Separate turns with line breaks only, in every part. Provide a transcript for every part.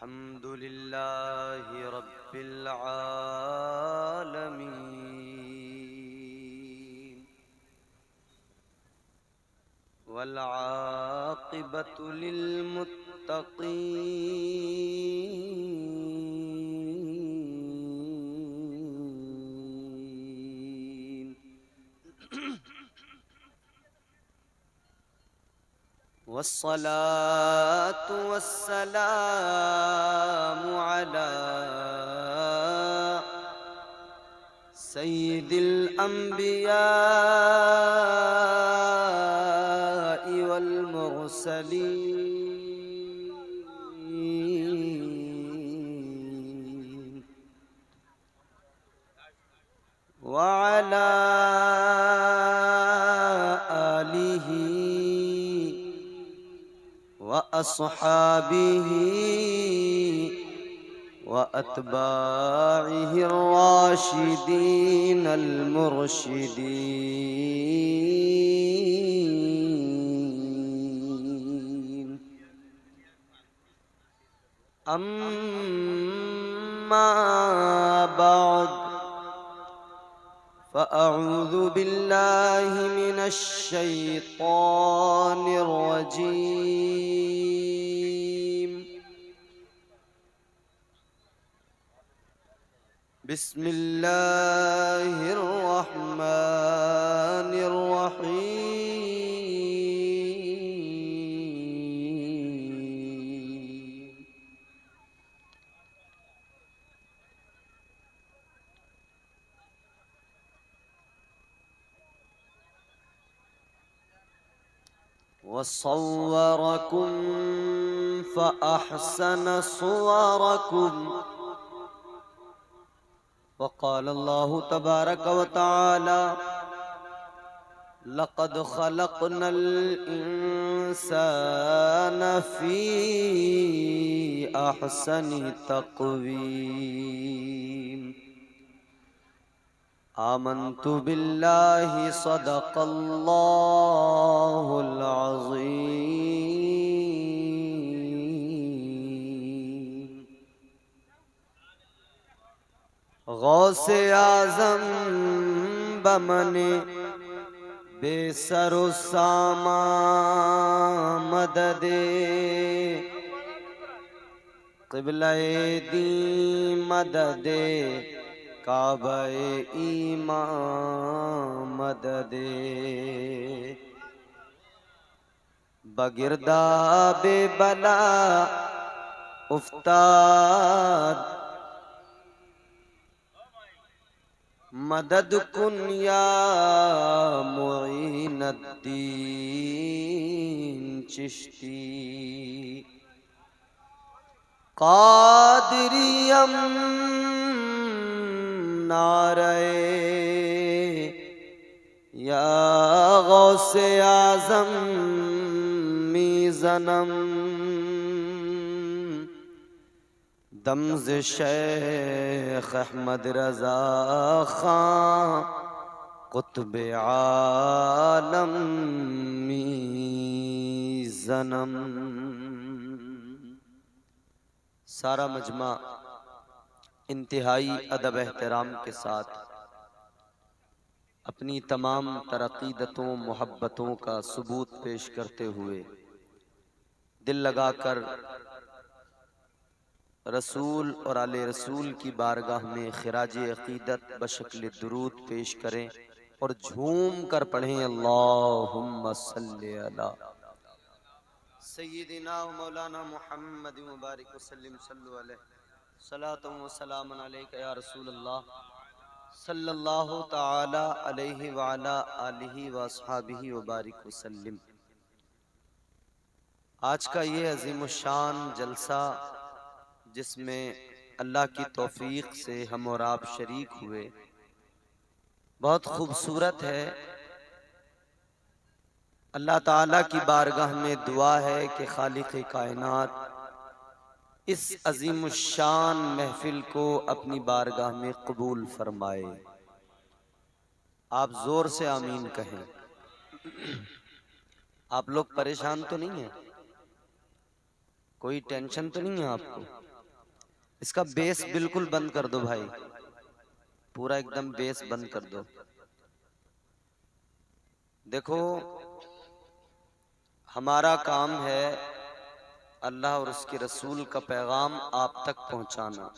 अल्हम्दुलिल्लाहि रब्बिल आलमीन वल आक़िबतु लिल मुत्तक़ीन वस्सलातु वस्सलामु अला सय्यिदिल अंबिया'i वल मुरसलीन व अला आलिहि व अस्हाबिहि व अत्बाइहि राशिदीन अल मुर्शिदीन अम्मा बाद फ़अऊज़ु बिल्लाहि मिनश शैतानिर रजीम बिस्मिल्लाहिर रहमानिर रहीम वस्सव्वरकुम फ़अहसन सुवरकुम वक़ाल अल्लाहु तबारक व तआला लक़द ख़लक़नल इंसान फ़ी अहसनि तक़वीम आमन्तु बिल्लाहि सदक़ल्लाहुल अज़ीम गौसे आज़म बमने बेसरो सामा मददे क़िबला-ए दी मददे काबा-ए ईमान मददे बगिरदाबे बला उफ्ताद मदद कुन या मुईनुद्दीन चिश्ती कादरियम नारे या गौसे आज़म मीज़नम दम्ज़ शेख अहमद रज़ा खां कुतुब-ए आलम मीज़नम। सारा मजमा इंतहाई अदब एहतराम के साथ अपनी तमाम तरक़ीदतों मोहब्बतों का सबूत पेश करते हुए दिल लगाकर रसूल और आले रसूल की बारगाह में खिराज अक़ीदत बशक्ल दुरूद पेश करें और झूम कर पढ़ें अल्लाहुम्मा सल्लि अला सय्यिदिना व मौलाना मुहम्मद व बारिक वसल्लिम सल्लु अलैहि सलातु व सलामुन अलैका या रसूल अल्लाह सल्लल्लाहु तआला अलैहि व अला आलिहि व अस्हाबिहि व बारिक वसल्लिम। आज का ये अज़ीमुश्शान जलसा जिसमें अल्लाह की तौफीक से हम और आप शरीक हुए, बहुत खूबसूरत है। अल्लाह ताला की बारगाह में दुआ है कि खालिक़ कायनात इस अज़ीमुश्शान महफिल को अपनी बारगाह में कबूल फरमाए। आप जोर से आमीन कहें। आप लोग परेशान तो नहीं हैं? कोई टेंशन तो नहीं है आपको? इसका बेस बिल्कुल बंद कर दो भाई, पूरा एकदम बेस बंद कर दो। देखो, हमारा काम है अल्लाह और उसके रसूल का पैगाम आप तक पहुंचाना।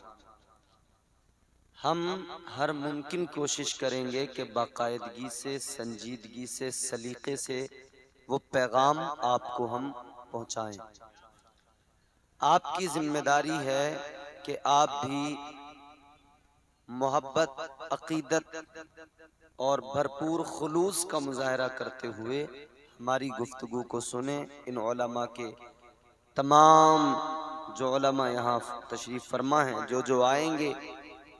हम हर मुमकिन कोशिश करेंगे कि बाकायदगी से, संजीदगी से, सलीके से वो पैगाम आपको हम पहुंचाएं। आपकी जिम्मेदारी है कि आप भी मोहब्बत, अकीदत और भरपूर खुलूस का मुजाहरा करते हुए हमारी गुफ्तगू को सुने। इन उलमा के तमाम जो उलमा यहाँ तशरीफ़ फरमा हैं, जो जो आएंगे,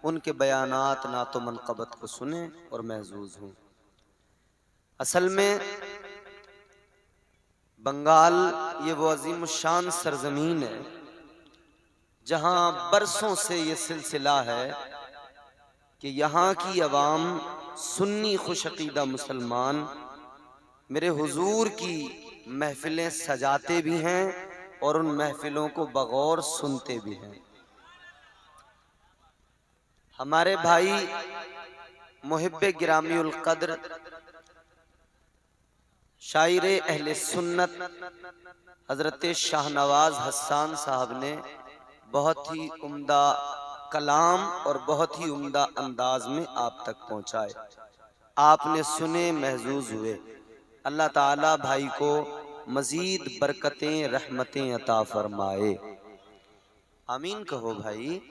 उनके बयानात नातो मनक़बत को सुने और महजूज हों। असल में बंगाल ये वो अजीम शान सरजमीन है जहाँ बरसों से ये सिलसिला है कि यहाँ की अवाम सुन्नी खुशअक़ीदा मुसलमान मेरे हुजूर की महफिलें सजाते भी हैं और उन महफिलों को बगौर सुनते भी हैं। हमारे भाई मुहिब्बे गिरामी उल कद्र शायरे अहले सुन्नत हजरत शाहनवाज हसन साहब ने बहुत ही उम्दा कलाम और बहुत ही उम्दा अंदाज में आप तक पहुंचाए। आपने सुने, महजूज हुए। अल्लाह ताला भाई को मजीद बरकतें, रहमतें अता फरमाए। आमीन कहो भाई।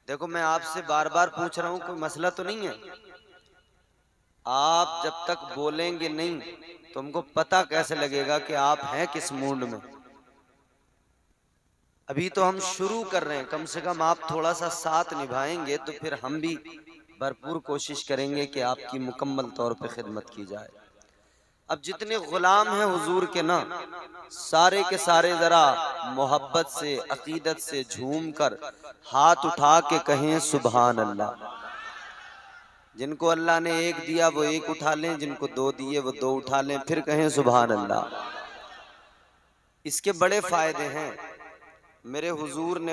देखो, मैं आपसे बार बार पूछ रहा हूं, कोई मसला तो नहीं है? आप जब तक बोलेंगे नहीं तो हमको पता कैसे लगेगा कि आप हैं किस मूड में? अभी तो हम शुरू कर रहे हैं, कम से कम आप थोड़ा सा साथ निभाएंगे तो फिर हम भी भरपूर कोशिश करेंगे कि आपकी मुकम्मल तौर पे खिदमत की जाए। अब जितने गुलाम हैं हुजूर के ना, सारे के सारे जरा मोहब्बत से, अकीदत से झूम कर हाथ उठा के कहें सुभान अल्लाह। जिनको अल्लाह ने एक दिया वो एक उठा लें, जिनको दो दिए वो दो उठा लें, फिर कहें सुभान अल्लाह। इसके बड़े फायदे हैं। मेरे हुजूर ने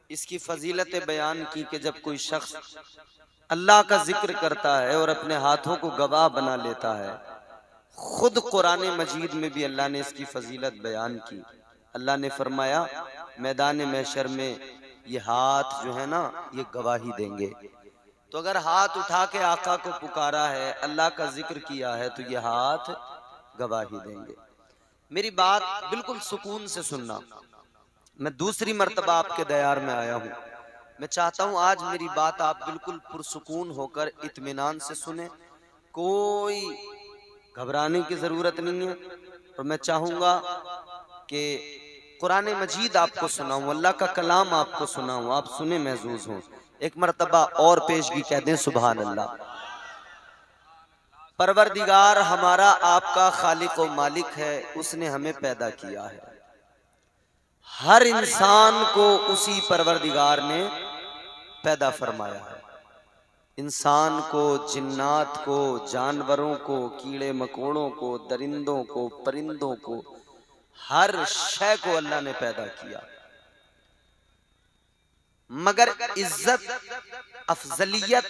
इसकी फजीलत बयान की कि जब कोई शख्स अल्लाह का जिक्र करता है और अपने हाथों को गवाह बना लेता है, खुद कुरान मजीद में भी अल्लाह ने इसकी फजीलत बयान की। अल्लाह ने फरमाया, मैदान महशर में ये हाथ जो है ना, ये गवाही देंगे। तो अगर हाथ उठा के आका को पुकारा है, अल्लाह का जिक्र किया है, तो ये हाथ गवाही देंगे। मेरी बात बिल्कुल सुकून से सुनना। मैं दूसरी मर्तबा आपके दयार में आया हूँ। मैं चाहता हूँ आज मेरी बात आप बिल्कुल पुरसुकून होकर इत्मीनान से सुने। कोई घबराने की जरूरत नहीं है। और मैं चाहूंगा कि कुरान मजीद आपको सुनाऊं, अल्लाह का कलाम आपको सुनाऊं, आप सुने, महजूज हों। एक मर्तबा और पेशगी कह दें सुभान अल्लाह। परवरदिगार हमारा आपका खालिक व मालिक है, उसने हमें पैदा किया है। हर इंसान को उसी परवरदिगार ने पैदा फरमाया है। इंसान को, जिन्नात को, जानवरों को, कीड़े मकोड़ों को, दरिंदों को, परिंदों को, हर शय को अल्लाह ने पैदा किया। मगर इज्जत, अफजलियत,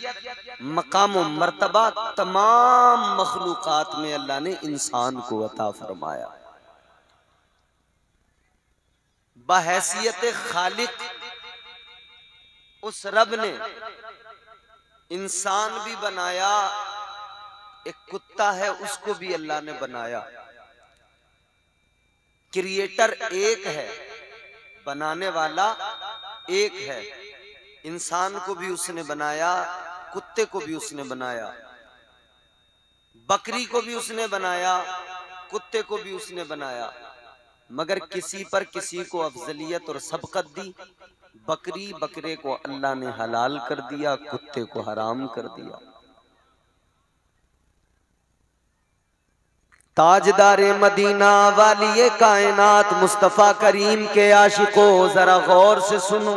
मकाम व मर्तबा तमाम मखलूकात में अल्लाह ने इंसान को अता फरमाया। बहैसियत खालिक उस रब ने इंसान भी बनाया, एक कुत्ता है उसको भी अल्लाह ने बनाया। क्रिएटर एक है, बनाने वाला एक है। इंसान को भी उसने बनाया, कुत्ते को भी उसने बनाया, बकरी को भी उसने बनाया, कुत्ते को भी उसने बनाया। मगर किसी पर किसी को अफजलियत और सबकत दी। बकरी बकरे को अल्लाह ने हलाल कर दिया, कुत्ते को हराम कर दिया। ताजदारे मदीना वाली कायनात मुस्तफा करीम के आशिकों, जरा गौर से सुनो।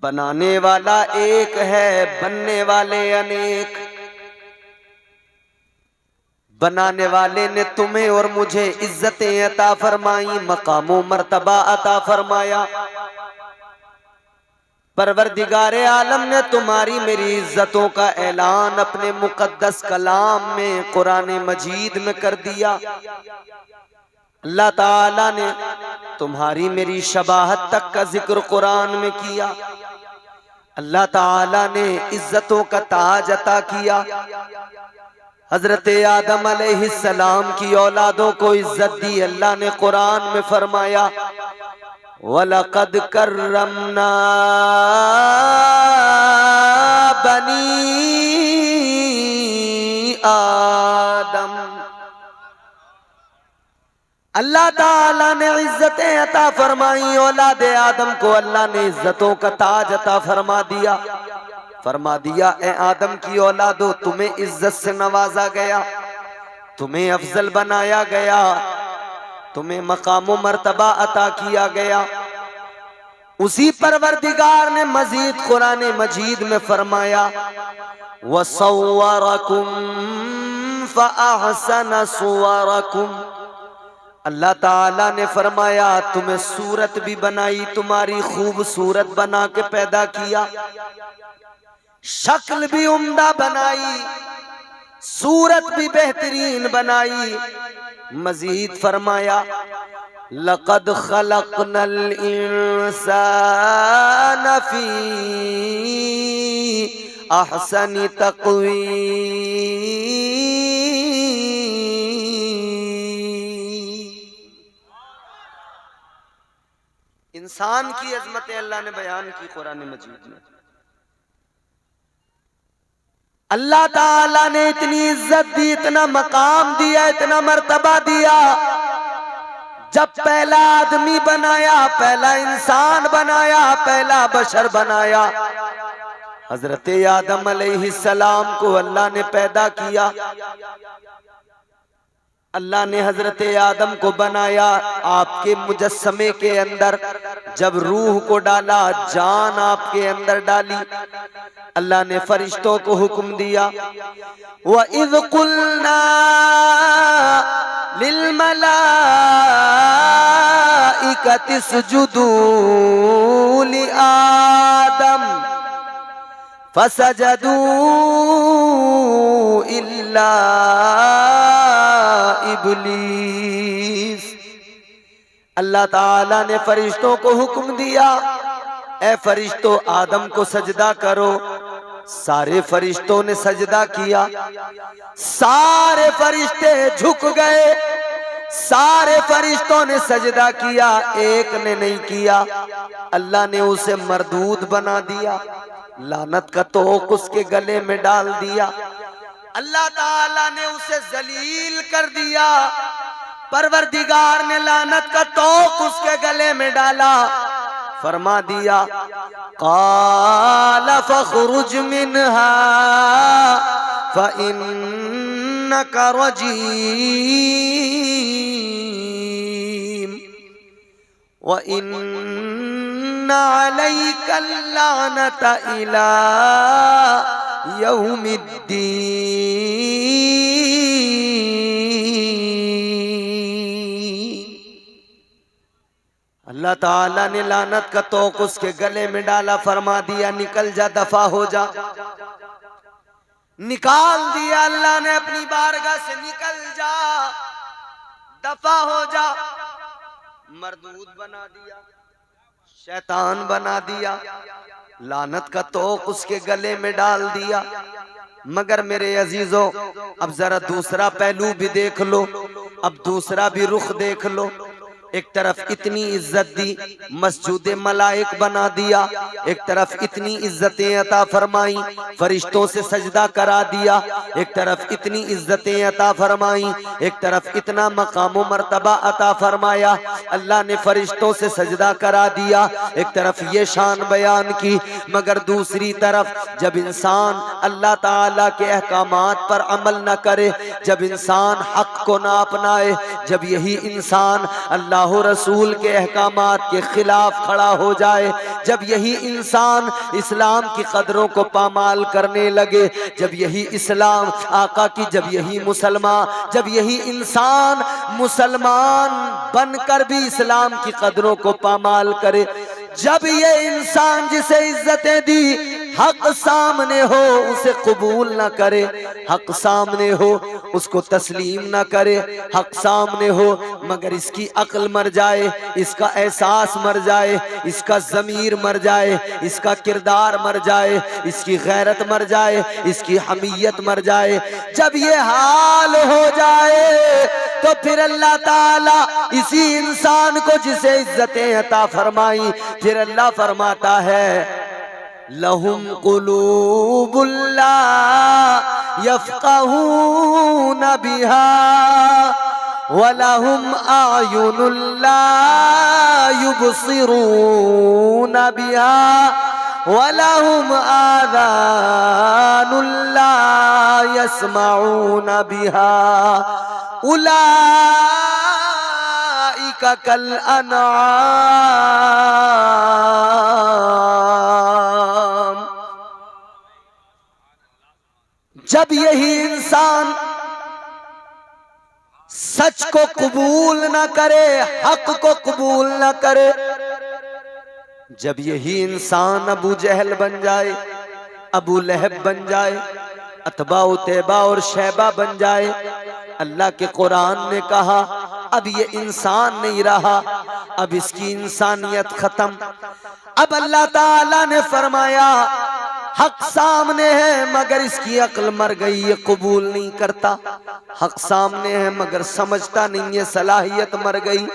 बनाने वाला एक है, बनने वाले अनेक। बनाने वाले ने तुम्हें और मुझे इज्जतें अता फरमाई, मकामो मर्तबा अता फरमाया। परवरदिगारे आलम ने तुम्हारी मेरी इज्जतों का ऐलान अपने मुकद्दस कलाम में कुरान मजीद में कर दिया। अल्लाह ताला ने तुम्हारी मेरी शबाहत तक का जिक्र कुरान में किया। अल्लाह ताला ने इज्जतों का ताज अता किया। हजरत आदम अलैहिस्सलाम की औलादों को इज्जत दी। अल्लाह ने कुरान में फरमाया वलक़द कर्रमना बनी आदम। अल्लाह ताला ने इज्जतें अता फरमाई। औलाद आदम को अल्लाह ने इज्जतों का ताज अता फरमा दिया। ए आदम की औलादो, तुम्हें इज्जत से नवाजा गया, तुम्हें अफजल बनाया गया, तुम्हें मकाम मर्तबा अता किया गया। उसी परवरदिगार ने मजीद कुरान मजीद में फरमाया वसव्वरकुम फअहसन सुवरकुम। अल्लाह ताला ने फरमाया तुम्हें सूरत भी बनाई, तुम्हारी खूबसूरत बना के पैदा किया, शक्ल भी उम्दा बनाई, सूरत भी बेहतरीन बनाई। मजीद फरमाया लक़द खलक़नल इंसान फी अहसनि तक़वीम। इंसान की अजमतें अल्लाह ने बयान की कुरान मजीद में। अल्लाह ताला ने इतनी इज्जत दी, इतना मकाम दिया, इतना मर्तबा दिया। जब पहला आदमी बनाया, पहला इंसान बनाया, पहला बशर बनाया, हजरत आदम अलैहिस्सलाम को अल्लाह ने पैदा किया। अल्लाह ने हजरत आदम को बनाया, आपके मुजस्समे के अंदर जब रूह को डाला, जान आपके अंदर डाली, अल्लाह ने फरिश्तों को हुक्म दिया व इज़ कुल्ना लिल मलाइकति इसजुदू लि आदम फसजदू इल्ला इब्लीस। अल्लाह ताला ने फरिश्तों को हुक्म दिया ए फरिश्तों आदम को सजदा करो। सारे फरिश्तों ने सजदा किया, सारे फरिश्ते झुक गए, सारे फरिश्तों ने सजदा किया, एक ने नहीं किया। अल्लाह ने उसे मरदूद बना दिया, लानत का तोक उसके गले में डाल दिया। अल्लाह ताला ने उसे जलील कर दिया। परवरदिगार ने लानत का तोक उसके गले में डाला, फरमा दिया क़ाल फ़ख़रुज मिन्हा फ़इन्नका रजीम व इन्ना अलैका लानता इला यौमिद्दीन। अल्लाह ताला ने लानत का तोक उसके गले में डाला, फरमा दिया निकल जा, दफा हो जा। निकाल दिया अल्लाह ने अपनी बारगाह से, निकल जा, दफा हो जा। मरदूद बना दिया, शैतान बना दिया, लानत का तोक उसके गले में डाल दिया। मगर मेरे अजीजों, अब जरा दूसरा पहलू भी देख लो, अब दूसरा भी रुख देख लो। एक तरफ इतनी इज्जत दी, मस्जिद मलाइक बना दिया, एक तरफ इतनी इज्जतें अता फरमाई, फरिश्तों से सजदा करा दिया, एक तरफ इतनी इज्जतें अता फरमाई, एक तरफ इतना मकाम मर्तबा अता फरमाया। अल्लाह ने फरिश्तों से सजदा करा दिया, एक तरफ ये शान बयान की, मगर दूसरी तरफ जब इंसान अल्लाह ताला के अहकामात पर अमल न करे, जब इंसान हक को ना अपनाए, जब यही इंसान अल्लाह अल्लाह रसूल के अहकामात के खिलाफ खड़ा हो जाए, जब यही इंसान इस्लाम की कदरों को पामाल करने लगे, जब यही इस्लाम आका की, जब यही मुसलमान, जब यही इंसान मुसलमान बनकर भी इस्लाम की कदरों को पामाल करे, जब ये इंसान जिसे इज्जतें दी हक सामने हो उसे कबूल ना करे, हक सामने हो उसको तस्लीम ना करे, हक सामने हो मगर इसकी अक्ल मर जाए, इसका एहसास मर जाए, इसका ज़मीर मर जाए, इसका किरदार मर जाए, इसकी गैरत मर जाए, इसकी हमीयत मर जाए, जब ये हाल हो जाए तो फिर अल्लाह ताला इसी इंसान को जिसे इज्जतें अता फरमाई, फिर अल्लाह फरमाता है लहुम कुलूबुल ला यफ़क़हून बिहा वलहुम आयुनुल ला युबसिरून बिहा वलहुम आज़ानुल ला यस्मऊन बिहा उलाइका कल अनआम। जब यही इंसान सच को कबूल न करे, हक को कबूल न करे, जब यही इंसान अबू जहल बन जाए, अबू लहब बन जाए, अतबा उतैबा और शैबा बन जाए, अल्लाह के कुरान ने कहा अब ये इंसान नहीं रहा, अब इसकी इंसानियत खत्म। अब अल्लाह ताला ने फरमाया हक सामने है मगर इसकी अक्ल मर गई, ये कबूल नहीं करता, हक सामने है मगर समझता नहीं है, सलाहियत मर गई,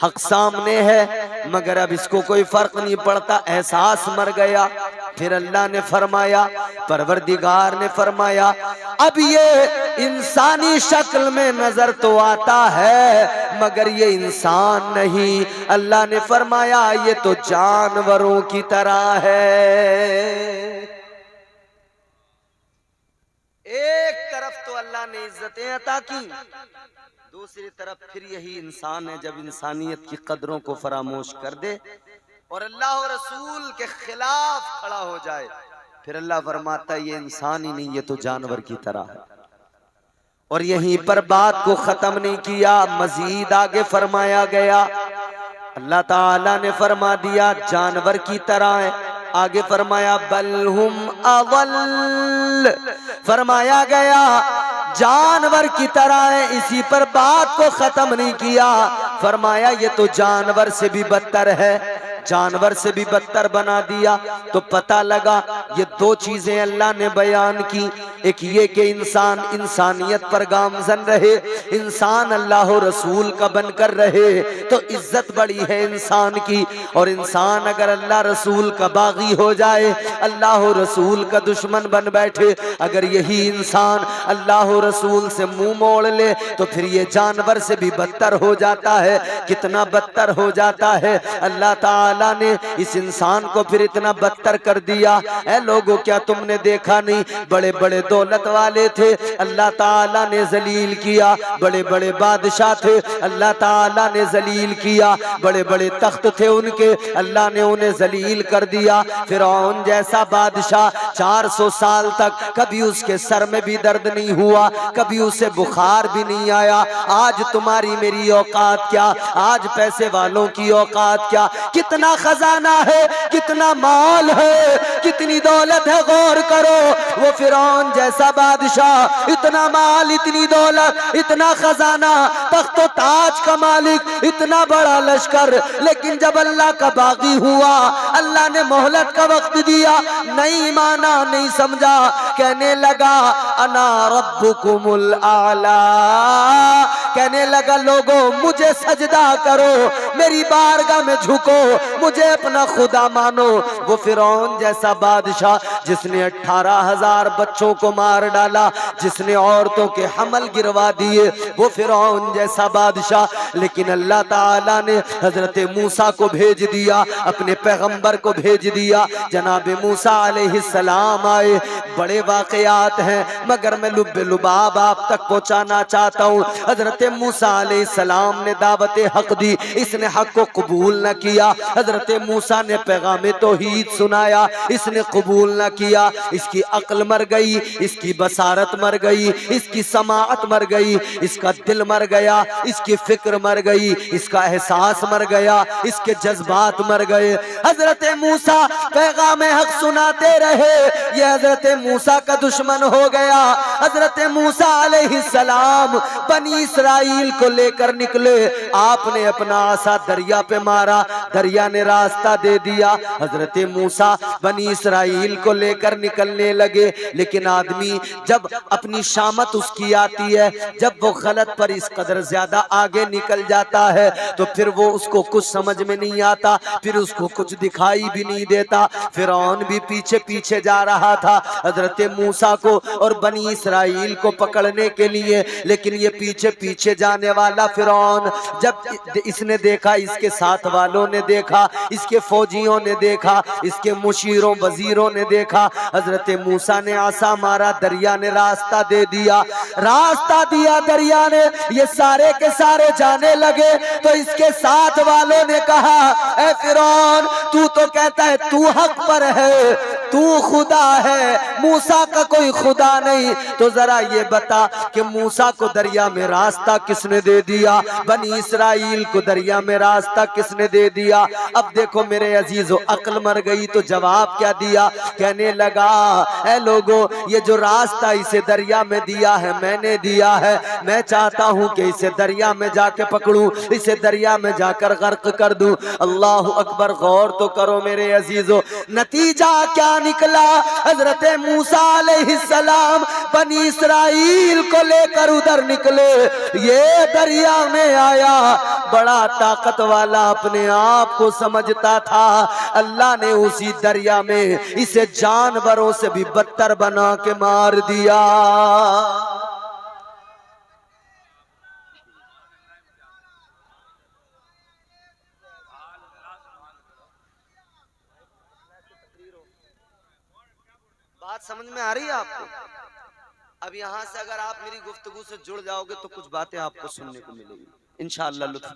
हक सामने है मगर अब इसको कोई फर्क नहीं पड़ता, एहसास मर गया। फिर अल्लाह ने फरमाया, परवरदिगार ने फरमाया अब ये इंसानी शक्ल में नजर तो आता है मगर ये इंसान नहीं। अल्लाह ने फरमाया ये तो जानवरों की तरह है। एक तरफ तो अल्लाह ने इज्जतें अता की, दूसरी तरफ फिर यही इंसान है जब इंसानियत की कदरों को फरामोश कर दे और अल्लाह और रसूल के खिलाफ खड़ा हो जाए, फिर अल्लाह फरमाता है ये इंसान ही नहीं, ये तो जानवर की तरह है। और यहीं पर बात को खत्म नहीं किया, मजीद आगे फरमाया गया, अल्लाह ताला ने फरमा दिया जानवर की तरह है, आगे फरमाया बलहुम अवल, फरमाया गया जानवर की तरह है। इसी पर बात को खत्म नहीं किया, फरमाया ये तो जानवर से भी बदतर है, जानवर से भी बदतर बना दिया। तो पता लगा ये दो चीजें अल्लाह ने बयान की, एक ये कि इंसान इंसानियत पर गामजन रहे, इंसान अल्लाह रसूल का बनकर रहे तो इज्जत बड़ी है इंसान की, और इंसान अगर अल्लाह रसूल का बागी हो जाए, अल्लाह रसूल का दुश्मन बन बैठे, अगर यही इंसान अल्लाह रसूल से मुंह मोड़ ले तो फिर ये जानवर से भी बदतर हो जाता है। कितना बदतर हो जाता है, अल्लाह ताला ने इस इंसान को फिर इतना बदतर कर दिया। ऐ लोगों क्या तुमने देखा नहीं, बड़े बड़े दौलत वाले थे अल्लाह ताला ने जलील किया, बड़े बड़े बादशाह थे अल्लाह ताला ने जलील किया, बड़े बड़े तख्त थे उनके अल्लाह ने उन्हें जलील कर दिया। फिरौन जैसा बादशाह 400 साल तक कभी उसके सर में भी दर्द नहीं हुआ, कभी उसे बुखार भी नहीं आया। आज तुम्हारी मेरी औकात क्या, आज पैसे वालों की औकात क्या, कितना खजाना है, कितना माल है, कितनी दौलत है, गौर करो। वो फिरौन जैसा बादशाह, इतना माल, इतनी दौलत, इतना खजाना, तख्त व ताज का मालिक, इतना बड़ा लश्कर, लेकिन जब अल्लाह का बागी हुआ, अल्लाह ने मोहलत का वक्त दिया, नहीं माना, नहीं समझा, कहने लगा अना रब्बुकुमुल आला, कहने लगा लोगों मुझे सजदा करो, मेरी बारगाह में झुको, मुझे अपना खुदा मानो। वो फिरौन जैसा बादशाह जिसने 18,000 बच्चों को मार डाला, जिसने औरतों के हमल गिरवा दिए, वो फिरौन जैसा बादशाह, लेकिन अल्लाह ताला ने हजरत मूसा को भेज दिया, अपने पैगंबर को भेज दिया। जनाब मूसा अलैहिस्सलाम आए, बड़े वाकयात हैं मगर मैं लुब्बे लुबाब आप तक पहुंचाना चाहता हूँ। हजरत मूसा अलैहिस्सलाम ने दावत हक दी, इसने हक को कबूल न किया। हजरत मूसा ने पैगाम तौहीद सुनाया, इसने कबूल न किया। इसकी अक्ल मर गई, इसकी बसारत मर गई, इसकी समाअत मर गई, इसका दिल मर गया, इसकी फिक्र मर गई, इसका एहसास मर गया, इसके जज्बात मर गए। हजरत मूसा पैगाम हक सुनाते रहे, ये हजरत मूसा का दुश्मन हो गया। हजरत मूसा अलैहिस्सलाम बनी इसराइल को लेकर निकले, आपने अपना आसा दरिया पे मारा, दरिया ने रास्ता दे दिया। हजरत मूसा बनी इसराइल को लेकर निकलने लगे, लेकिन आदमी जब अपनी शामत उसकी आती है, जब वो गलत पर इस कदर ज्यादा आगे निकल जाता है, तो फिर वो उसको कुछ समझ में नहीं आता, फिर उसको कुछ दिखाई भी नहीं देता। फिरौन भी पीछे पीछे जा रहा था हजरत मूसा को और बनी इसराइल को पकड़ने के लिए, लेकिन ये पीछे पीछे जाने वाला फिरौन, जब इसने देखा, इसके साथ वालों ने देखा, इसके फौजियों ने देखा, इसके मुशीरों वजीरों ने देखा, हजरत मूसा ने आसा मारा, दरिया ने रास्ता दे दिया, रास्ता दिया दरिया ने, ये सारे के सारे जाने लगे। तो इसके साथ वालों ने कहा, ए फिरौन, तू तो कहता है तू हक पर है, तू खुदा है, मूसा का कोई खुदा नहीं, तो जरा ये बता कि मूसा को दरिया में रास्ता किसने दे दिया, बनी इसराइल को दरिया में रास्ता किसने दे दिया। अब देखो मेरे अजीजो, अक्ल मर गई तो जवाब क्या दिया, कहने लगा, ए लोगो, ये जो रास्ता इसे दरिया में दिया है मैंने दिया है, मैं चाहता हूं कि इसे दरिया में जाके पकड़ूं, इसे दरिया में जाकर गर्क कर दूं। अल्लाह अकबर, गौर तो करो मेरे अजीजो, नतीजा क्या निकला। हजरत मूसा अलैहिस्सलाम बनी इसराइल को लेकर उधर निकले, ये दरिया में आया, बड़ा ताकत वाला अपने आप को समझता था। अल्लाह ने उसी दरिया में इसे जानवरों से भी बदतर बना के मार दिया। बात समझ में आ रही है आपको? अब यहां से अगर आप मेरी गुफ्तगू से जुड़ जाओगे तो कुछ बातें आपको सुनने को मिलेगी इंशाअल्लाह, लुत्फ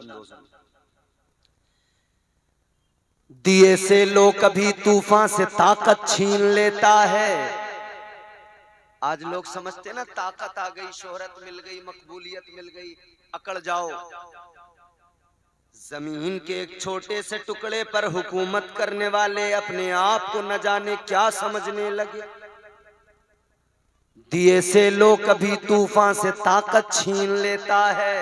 दिए से लो कभी तूफान से ताकत छीन लेता है। आज लोग समझते ना ताकत आ गई, शोहरत मिल गई, मकबूलियत मिल गई, अकड़ जाओ। जमीन के एक छोटे से टुकड़े पर हुकूमत करने वाले अपने आप को न जाने क्या समझने लगे। दिए से लो कभी तूफान से ताकत छीन लेता है,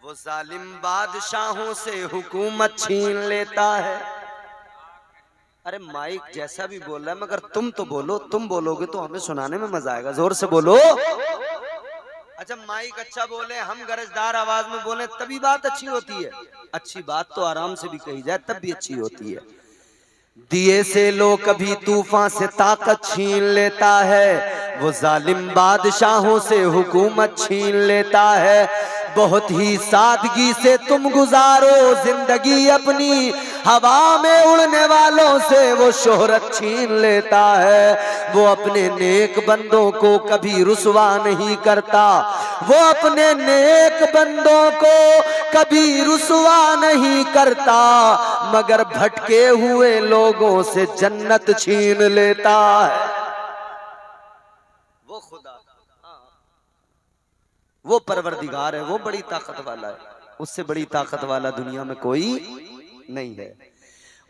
वो जालिम बादशाहों से हुकूमत छीन लेता है। अरे माइक जैसा भी बोल रहा है, मगर तुम तो बोलो, तुम बोलोगे तो हमें सुनाने में मजा आएगा, जोर से बोलो। अच्छा माइक अच्छा बोले, हम गरजदार आवाज में बोले तभी बात अच्छी होती है। अच्छी बात तो आराम से भी कही जाए तब भी अच्छी होती है। दिए से लो कभी तूफान से ताकत छीन लेता है, वो जालिम बादशाहों से हुकूमत छीन लेता है। बहुत ही सादगी से तुम गुजारो जिंदगी अपनी, हवा में उड़ने वालों से वो शोहरत छीन लेता है। वो अपने नेक बंदों को कभी रुसवा नहीं करता, वो अपने नेक बंदों को कभी रुसवा नहीं करता, मगर भटके हुए लोगों से जन्नत छीन लेता है। वो खुदा, वो परवरदिगार है, वो बड़ी ताकत वाला है, उससे बड़ी ताकत वाला दुनिया में कोई नहीं है।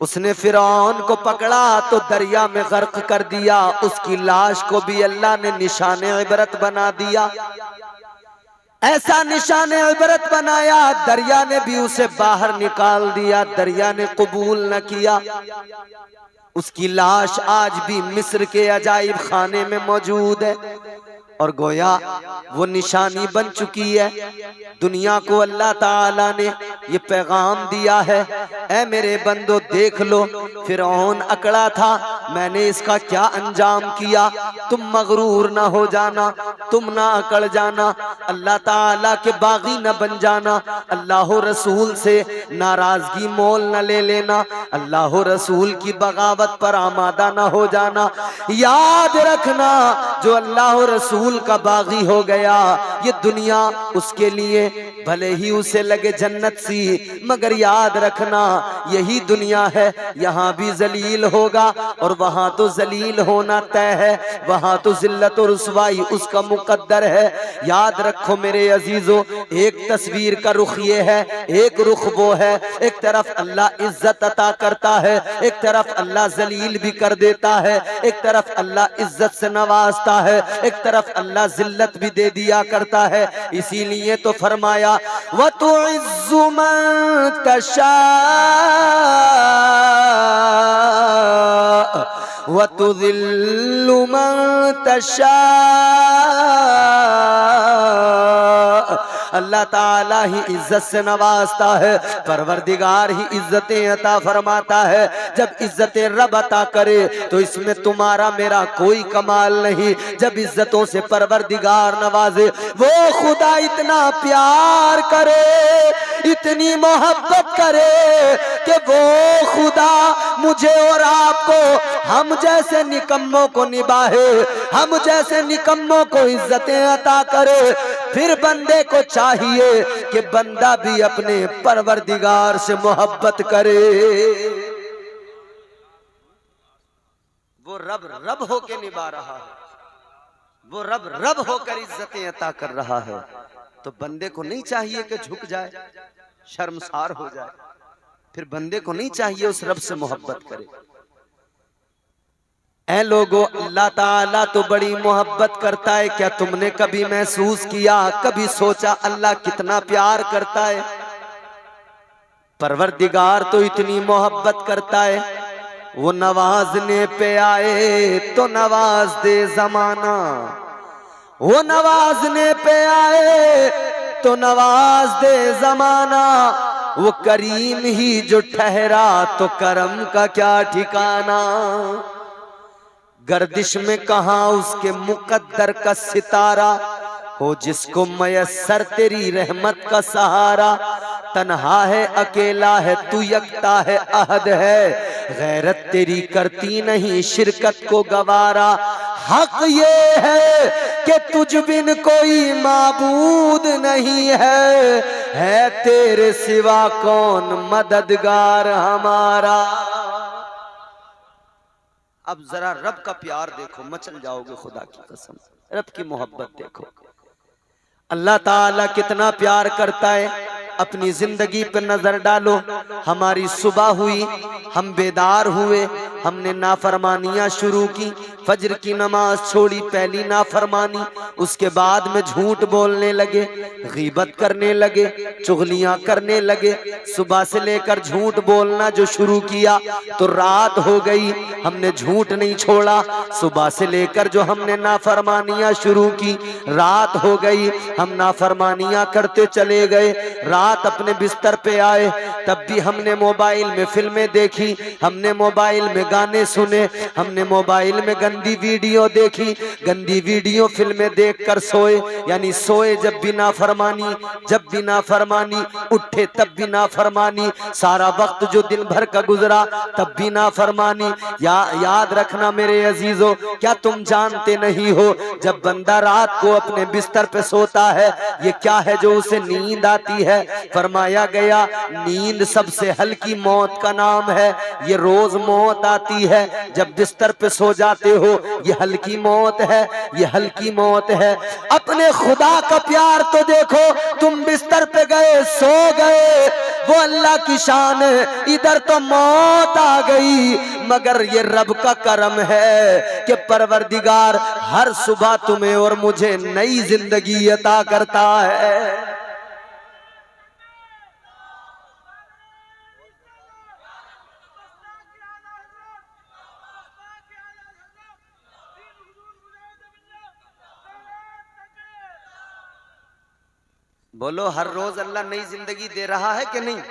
उसने फिरौन को पकड़ा तो दरिया में गर्क कर दिया, उसकी लाश को भी अल्लाह ने निशाने इबरत बना दिया। ऐसा निशाने इबरत बनाया, दरिया ने भी उसे बाहर निकाल दिया, दरिया ने कबूल न किया। उसकी लाश आज भी मिस्र के अजाइब खाने में मौजूद है और गोया वो निशानी बन चुकी है। दुनिया को अल्लाह ताला ने ये पैगाम दिया है, ऐ मेरे बंदो देख लो, फिरौन अकड़ा था, मैंने इसका क्या अंजाम किया। तुम मगरूर ना हो जाना, तुम ना अकड़ जाना, अल्लाह ताला के बागी न बन जाना, अल्लाह रसूल से नाराजगी मोल न ले लेना, अल्लाह रसूल की बगावत पर आमादा न हो जाना। याद रखना, जो अल्लाह रसूल रसूल का बागी हो गया। ये दुनिया उसके लिए भले ही उसे लगे जन्नत सी, मगर याद रखना यही दुनिया है, यहाँ भी जलील होगा और वहां तो जलील होना तय है, वहां तो जिल्लत और रुसवाई उसका मुकद्दर है। याद रखो मेरे अजीजों, एक तस्वीर का रुख ये है, एक रुख वो है। एक तरफ अल्लाह इज्जत अता करता है, एक तरफ अल्लाह जलील भी कर देता है, एक तरफ अल्लाह इज्जत से नवाजता है, एक तरफ अल्लाह जिल्लत भी दे दिया करता है। इसीलिए तो फरमाया व तुइज्जु मन तशा व तुज़िल्लु मन तशा। अल्लाह ताला ही इज्जत से नवाजता है, परवरदिगार ही इज्जतें अता फरमाता है। जब इज्जतें रब अता करे तो इसमें तुम्हारा मेरा कोई कमाल नहीं। जब इज्जतों से परवरदिगार नवाजे, वो खुदा इतना प्यार करे, इतनी मोहब्बत करे कि वो खुदा मुझे और आपको, हम जैसे निकम्मों को निभाए, हम जैसे निकम्मों को इज्जतें अता करे। फिर बंदे को चाहिए कि बंदा भी अपने परवरदिगार से मोहब्बत करे। वो रब रब होके निभा रहा है, वो रब रब होकर इज्जतें अता कर रहा है, तो बंदे को नहीं चाहिए कि झुक जाए, शर्मसार हो जाए। फिर बंदे को नहीं चाहिए उस रब से मोहब्बत करे। ऐ लोगों, अल्लाह ताला तो बड़ी मोहब्बत करता है। क्या तुमने कभी महसूस किया, कभी सोचा अल्लाह कितना प्यार करता है? परवरदिगार तो इतनी मोहब्बत करता है, वो नवाजने पे आए तो नवाज दे जमाना, वो नवाजने पे आए तो नवाज दे जमाना। वो करीम ही जो ठहरा तो करम का क्या ठिकाना। गर्दिश में कहाँ उसके मुकद्दर का सितारा, हो जिसको मयस्सर तेरी रहमत का सहारा। तन्हा है अकेला है तू, यकता है अहद है, गैरत तेरी करती नहीं शिरकत को गवारा। हक ये है कि तुझ बिन कोई माबूद नहीं है तेरे सिवा कौन मददगार हमारा। अब जरा रब का प्यार देखो, मचल जाओगे खुदा की कसम। रब की मोहब्बत देखो, अल्लाह ताला कितना प्यार करता है। अपनी जिंदगी पर नजर डालो। हमारी सुबह हुई, हम बेदार हुए, हमने नाफरमानियां शुरू की, फजर की नमाज छोड़ी, पहली नाफरमानी। उसके बाद में झूठ बोलने लगे, गीबत करने लगे, चुगलियां करने लगे। सुबह से लेकर झूठ बोलना जो शुरू किया तो रात हो गई, हमने झूठ नहीं छोड़ा। सुबह से लेकर जो हमने नाफरमानियां शुरू की, रात हो गई, हम नाफरमानियां करते चले गए। रात अपने बिस्तर पे आए, तब भी हमने मोबाइल में फिल्में देखी, हमने मोबाइल में गाने सुने, हमने मोबाइल में गंदी वीडियो देखी, गंदी वीडियो फिल्में देखकर सोए। यानी सोए जब भी नाफरमानी, जब भी नाफरमानी, उठे तब भी नाफरमानी, सारा वक्त जो दिन भर का गुजरा तब भी नाफरमानी। याद रखना मेरे अजीजों, क्या तुम जानते नहीं हो जब बंदा रात को अपने बिस्तर पे सोता है, ये क्या है जो उसे नींद आती है? फरमाया गया नींद सबसे हल्की मौत का नाम है। ये रोज मौत आती है, जब बिस्तर पे सो जाते हो ये हल्की मौत है, ये हल्की मौत है। अपने खुदा का प्यार तो देखो, तुम बिस्तर पे गए, सो गए, वो अल्लाह की शान है। इधर तो मौत आ गई, मगर ये रब का करम है कि परवरदिगार हर सुबह तुम्हें और मुझे नई जिंदगी अता करता है। बोलो, हर रोज अल्लाह नई जिंदगी दे रहा है कि नहीं?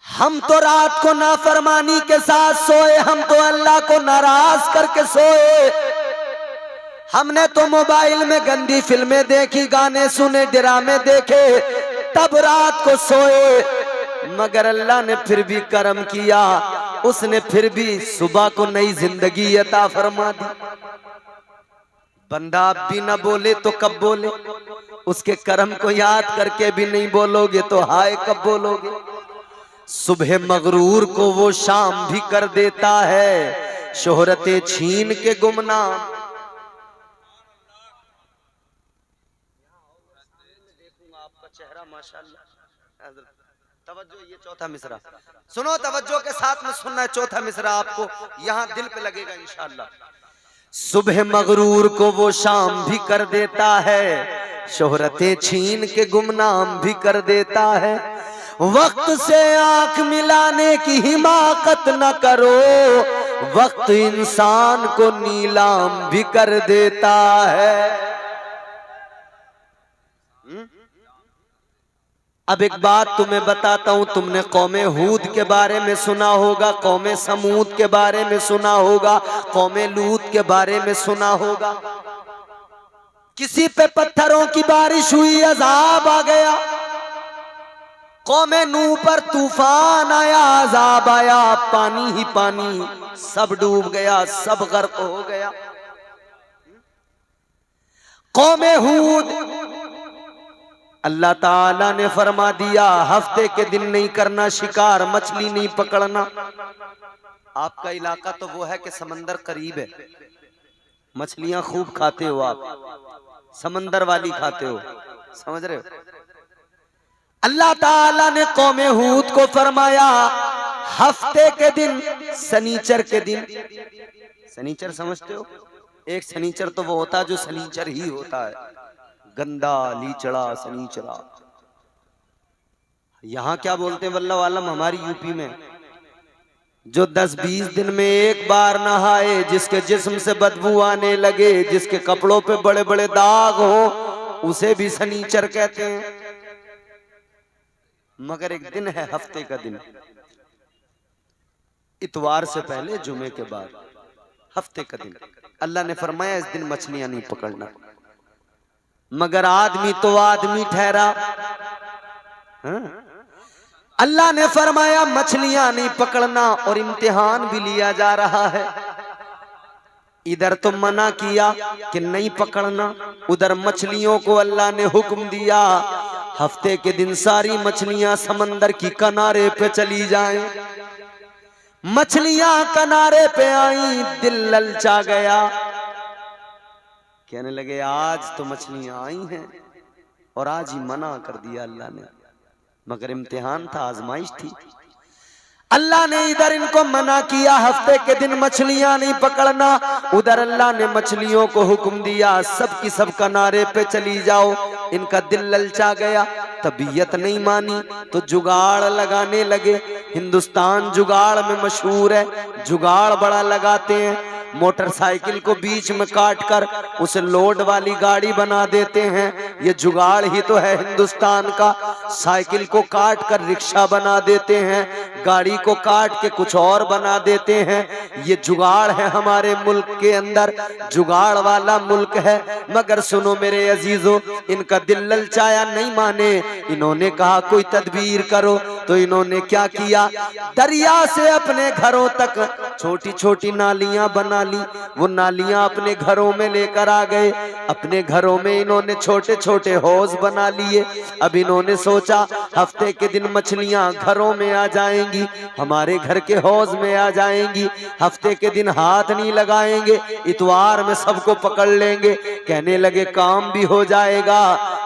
हम तो रात को नाफरमानी के साथ सोए, हम तो अल्लाह को नाराज करके सोए। हमने तो मोबाइल में गंदी फिल्में देखी, गाने सुने, ड्रामे देखे, तब रात को सोए। मगर अल्लाह ने फिर भी करम किया, उसने फिर भी सुबह को नई जिंदगी अता फरमा दी। बंदा अब भी न बोले तो कब बोले, उसके कर्म को याद करके भी नहीं बोलोगे तो हाय कब बोलोगे। सुबह मगरूर को वो शाम भी कर देता है, शोहरते छीन के गुमनाम। देखूंगा आपका चेहरा माशाल्लाह। तवज्जो, ये चौथा मिसरा सुनो, तवज्जो के साथ में सुनना है। चौथा मिसरा आपको यहाँ दिल पे लगेगा इंशाअल्लाह। सुबह मगरूर को वो शाम भी कर देता है, शोहरतें छीन के गुमनाम भी कर देता है। वक्त से आंख मिलाने की हिमाकत न करो, वक्त इंसान को नीलाम भी कर देता है। अब एक बात तुम्हें बताता हूं, तुमने कौमे हूद के बारे में सुना होगा, कौमे समूद के बारे में सुना होगा, कौमे लूत के बारे में सुना होगा। किसी पे पत्थरों की बारिश हुई, अजाब आ गया। कौमे नूह पर तूफान आया, अजाब आया, पानी ही पानी, सब डूब गया, सब गर्क हो गया। कौमे हूद अल्लाह ताला ने फरमा दिया, हफ्ते के दिन नहीं करना शिकार, मछली नहीं पकड़ना। आपका इलाका तो वो है कि समंदर करीब है, मछलियां खूब खाते हो आप, समंदर वाली खाते हो, समझ रहे हो। अल्लाह ताला ने कौमे हूद को फरमाया, हफ्ते के दिन, शनीचर के दिन। शनीचर समझते हो, एक शनीचर तो वो होता है जो शनीचर ही होता है, गंदा लीचड़ा शनीचरा। यहां क्या बोलते हैं वल्लाह आलम, हमारी यूपी में जो 10-20 दिन में एक बार नहाए, जिसके जिस्म से बदबू आने लगे, जिसके कपड़ों पे बड़े बड़े दाग हो, उसे भी शनीचर कहते हैं। मगर एक दिन है हफ्ते का दिन, इतवार से पहले जुमे के बाद, हफ्ते का दिन। अल्लाह ने फरमाया इस दिन मछलियां नहीं पकड़ना। मगर आदमी तो आदमी ठहरा, अल्लाह ने फरमाया मछलियां नहीं पकड़ना, और इम्तिहान भी लिया जा रहा है। इधर तो मना किया कि नहीं पकड़ना, उधर मछलियों को अल्लाह ने हुक्म दिया हफ्ते के दिन सारी मछलियां समंदर की किनारे पे चली जाएं। मछलियां किनारे पे आई, दिल ललचा गया, कहने लगे आज तो मछलियां आई हैं, और आज ही मना कर दिया अल्लाह ने। मगर इम्तिहान था, आजमाइश थी। अल्लाह ने इधर इनको मना किया हफ्ते के दिन मछलियां नहीं पकड़ना, उधर अल्लाह ने मछलियों को हुक्म दिया सब की सब किनारे पे चली जाओ। इनका दिल ललचा गया, तबीयत नहीं मानी, तो जुगाड़ लगाने लगे। हिंदुस्तान जुगाड़ में मशहूर है, जुगाड़ बड़ा लगाते हैं। मोटरसाइकिल को बीच में काट कर उसे लोड वाली गाड़ी बना देते हैं, ये जुगाड़ ही तो है हिंदुस्तान का। साइकिल को काट कर रिक्शा बना देते हैं, गाड़ी को काट के कुछ और बना देते हैं, ये जुगाड़ है हमारे मुल्क के अंदर, जुगाड़ वाला मुल्क है। मगर सुनो मेरे अजीजों, इनका दिल ललचाया, नहीं माने। इन्होंने कहा कोई तदबीर करो, तो इन्होंने क्या किया, दरिया से अपने घरों तक छोटी छोटी नालियां बना ली। वो नालियां अपने घरों में लेकर आ गए, अपने घरों में इन्होंने छोटे छोटे हौज बना लिए। अब इन्होंने सोचा हफ्ते के दिन मछलियां घरों में आ जाएंगी, हमारे घर के हौज में आ जाएंगी, हफ्ते के दिन हाथ नहीं लगाएंगे, इतवार में सबको पकड़ लेंगे। कहने लगे काम भी हो जाएगा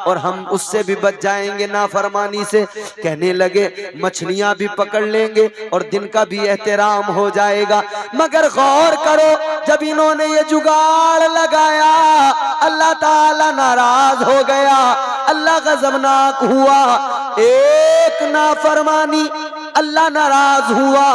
और हम उससे भी बच जाएंगे नाफरमानी से। कहने लगे मछलियां भी पकड़ लेंगे और दिन का भी एहतराम हो जाएगा। मगर गौर करो, जब इन्होंने ये जुगाड़ लगाया अल्लाह ताला नाराज हो गया, अल्लाह गज़बनाक हुआ। एक नाफरमानी, अल्लाह नाराज हुआ,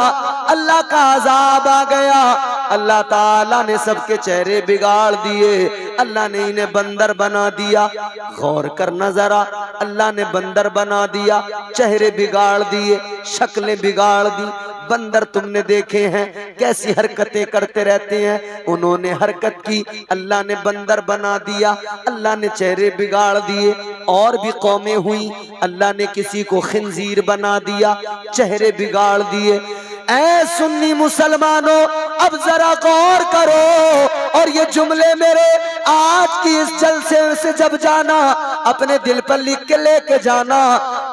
अल्लाह का अजाब आ गया। अल्लाह ताला ने सबके चेहरे बिगाड़ दिए, अल्लाह ने इन्हें बंदर बना दिया। गौर करना जरा, अल्लाह ने बंदर बना दिया, चेहरे बिगाड़ दिए, शक्लें बिगाड़ दी। बंदर तुमने देखे हैं कैसी हरकतें करते रहते हैं, उन्होंने हरकत की, अल्लाह ने बंदर बना दिया, अल्लाह ने चेहरे बिगाड़ दिए। और भी कौमें हुई, अल्लाह ने किसी को खिंजीर बना दिया, चेहरे बिगाड़ दिए। ऐ सुन्नी मुसलमानों, अब जरा गौर करो और ये जुमले मेरे आज की इस जलसे से जब जाना, अपने दिल पर लिख के लेके जाना।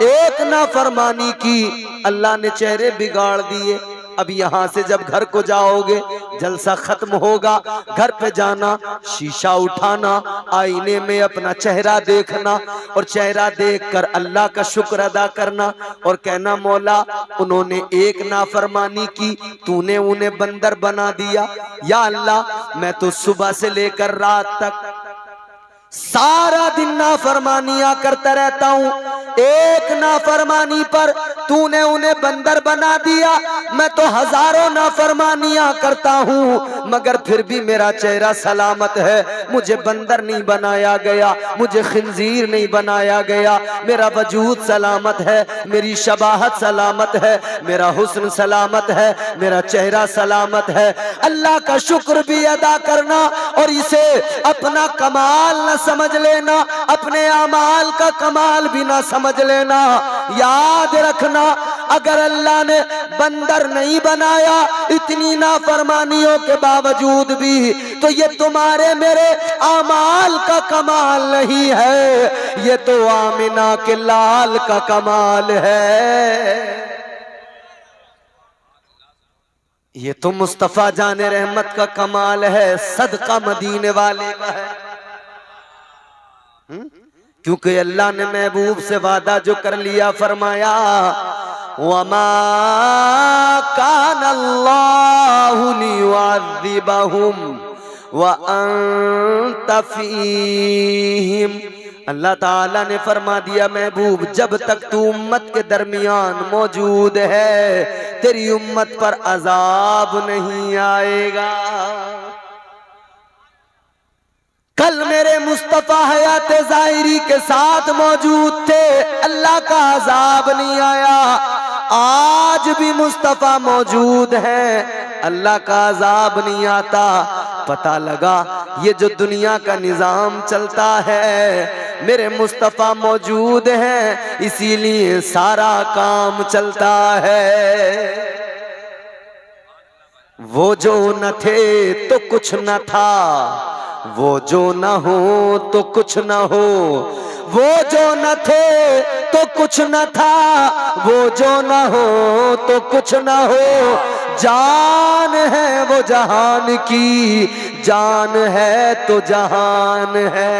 एक नाफरमानी की, अल्लाह ने चेहरे बिगाड़ दिए। अब यहां से जब घर को जाओगे, जलसा खत्म होगा, घर पे जाना, शीशा उठाना, आईने में अपना चेहरा देखना और चेहरा देखकर अल्लाह का शुक्र अदा करना और कहना, मौला उन्होंने एक नाफरमानी की, तूने उन्हें बंदर बना दिया। या अल्लाह, मैं तो सुबह से लेकर रात तक सारा दिन नाफरमानियां करता रहता हूं, एक नाफरमानी पर तूने उन्हें बंदर बना दिया। मैं तो हजारों नाफरमानियां करता हूं, मगर फिर भी मेरा चेहरा सलामत है। मुझे बंदर नहीं बनाया गया, मुझे खिंजीर नहीं बनाया गया, मेरा वजूद सलामत है, मेरी शबाहत सलामत है, मेरा हुस्न सलामत है, मेरा चेहरा सलामत है। अल्लाह का शुक्र भी अदा करना और इसे अपना कमाल न समझ लेना, अपने अमाल का कमाल भी ना समझ लेना। याद रखना, अगर अल्लाह ने बंदर नहीं बनाया इतनी नाफरमानियों के बावजूद भी, तो ये तुम्हारे मेरे अमाल का कमाल नहीं है, ये तो आमिना के लाल का कमाल है। ये तो मुस्तफा जाने रहमत का कमाल है, सदका मदीने वाले का है। क्योंकि अल्लाह ने महबूब से वादा जो कर लिया, फरमाया वमा कान अल्लाहु लियुअज़्ज़िबहुम व अंत फीहिम। अल्लाह ताला ने फरमा दिया, महबूब जब तक तू उम्मत के दरमियान मौजूद है, तेरी उम्मत पर अजाब नहीं आएगा। कल मेरे मुस्तफा हयात ज़ाहिरी के साथ मौजूद थे, अल्लाह का अजाब नहीं आया। आज भी मुस्तफा मौजूद है, अल्लाह का अजाब नहीं आता। पता लगा ये जो दुनिया का निजाम चलता है, मेरे मुस्तफा मौजूद हैं, इसीलिए सारा काम चलता है। वो जो न थे तो कुछ न था, वो जो न हो तो कुछ न हो, वो जो न थे तो कुछ न था, वो जो न हो तो कुछ न हो। जान है वो जहान की, जान है तो जहान है।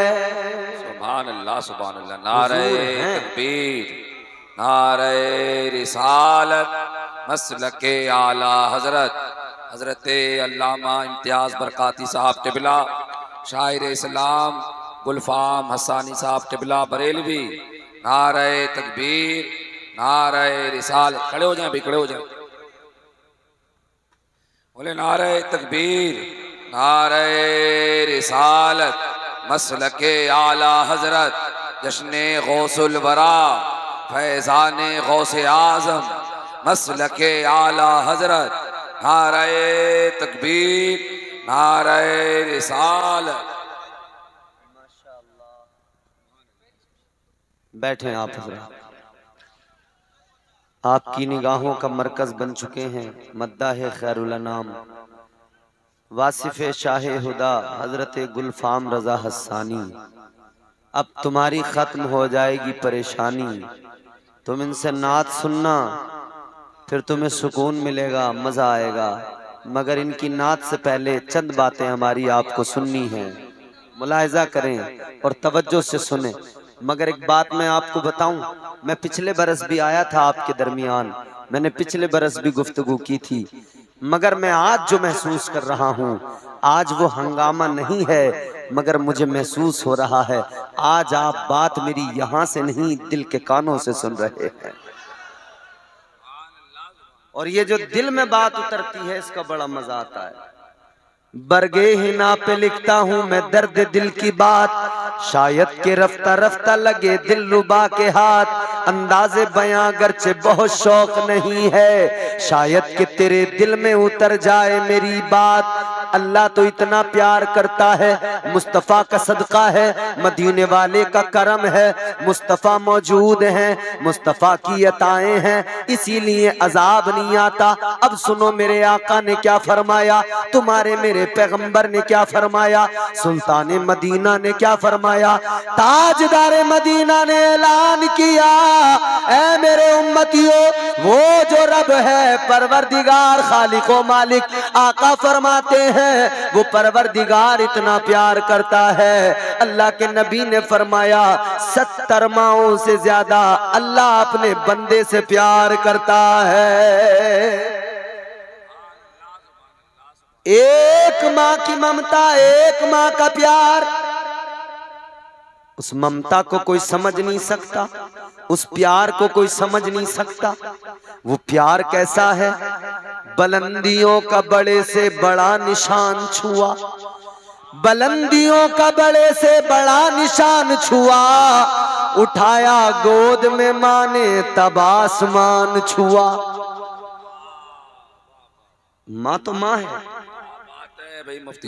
सुभान अल्लाह, सुभान अल्लाह। नारे तकबीर, नारे रिसालत, मसलके आला हजरत हजरत अल्लामा इम्तियाज बरकाती साहब टिबला, शायर इस्लाम गुलफाम हसानी साहब टिबला बरेलवी। नारे तकबीर, नारे रिसालत। खड़े हो जाएं भी, खड़े हो जाएं। बोले नारे तकबीर, नारे रिसालत, मसलके आला हजरत, जश्ने गौसुल वरा, फैजाने गौसे आजम, मसलके आला हजरत। नारे तकबीर, नारे रिसालत।
बैठे आप हजरत, आपकी निगाहों का मरकज बन चुके हैं मद्दाह खैरुल अनाम, वासिफ शाह हुदा हजरत गुलफाम रजा हसानी। अब तुम्हारी खत्म हो जाएगी परेशानी, तुम इनसे नात सुनना, फिर तुम्हें सुकून मिलेगा, मजा आएगा। मगर इनकी नात से पहले चंद बातें हमारी आपको सुननी है, मुलाहिजा करें और तवज्जो से सुने। मगर एक बात मैं आपको बताऊं, मैं पिछले बरस भी आया था आपके दरमियान, मैंने पिछले बरस भी गुफ्तगू की थी, मगर मैं आज जो महसूस कर रहा हूं, आज वो हंगामा नहीं है, मगर मुझे महसूस हो रहा है आज आप बात मेरी यहां से नहीं दिल के कानों से सुन रहे हैं। और ये जो दिल में बात उतरती है इसका बड़ा मजा आता है। बरगे हिना पे लिखता हूँ मैं दर्द दिल की बात, शायद के रफ्ता रफ्ता लगे दिल रुबा के हाथ। अंदाजे बयां गरचे बहुत शौक नहीं है, शायद के तेरे दिल में उतर जाए मेरी बात। अल्लाह तो इतना प्यार करता है, मुस्तफ़ा का सदका है, मदीने वाले का करम है, मुस्तफ़ा मौजूद है, मुस्तफ़ा की अताएं हैं, इसीलिए अजाब नहीं आता। अब सुनो मेरे आका ने क्या फरमाया, तुम्हारे मेरे पैगंबर ने क्या फरमाया, सुल्तान मदीना ने क्या फरमाया, ताजदार मदीना ने ऐलान किया, ऐ मेरे उम्मतियों, वो जो रब है परवरदिगार खालिक व मालिक, आका फरमाते हैं वो परवरदिगार इतना प्यार करता है। अल्लाह के नबी ने फरमाया 70 माओं से ज्यादा अल्लाह अपने बंदे से प्यार करता है। एक माँ की ममता, एक माँ का प्यार, उस ममता को कोई समझ नहीं सकता, उस प्यार को कोई समझ नहीं सकता। वो प्यार कैसा है, बुलंदियों का बड़े से बड़ा निशान छुआ, बुलंदियों का बड़े से बड़ा निशान छुआ, उठाया गोद में माँ ने तब आसमान छुआ। माँ तो माँ है,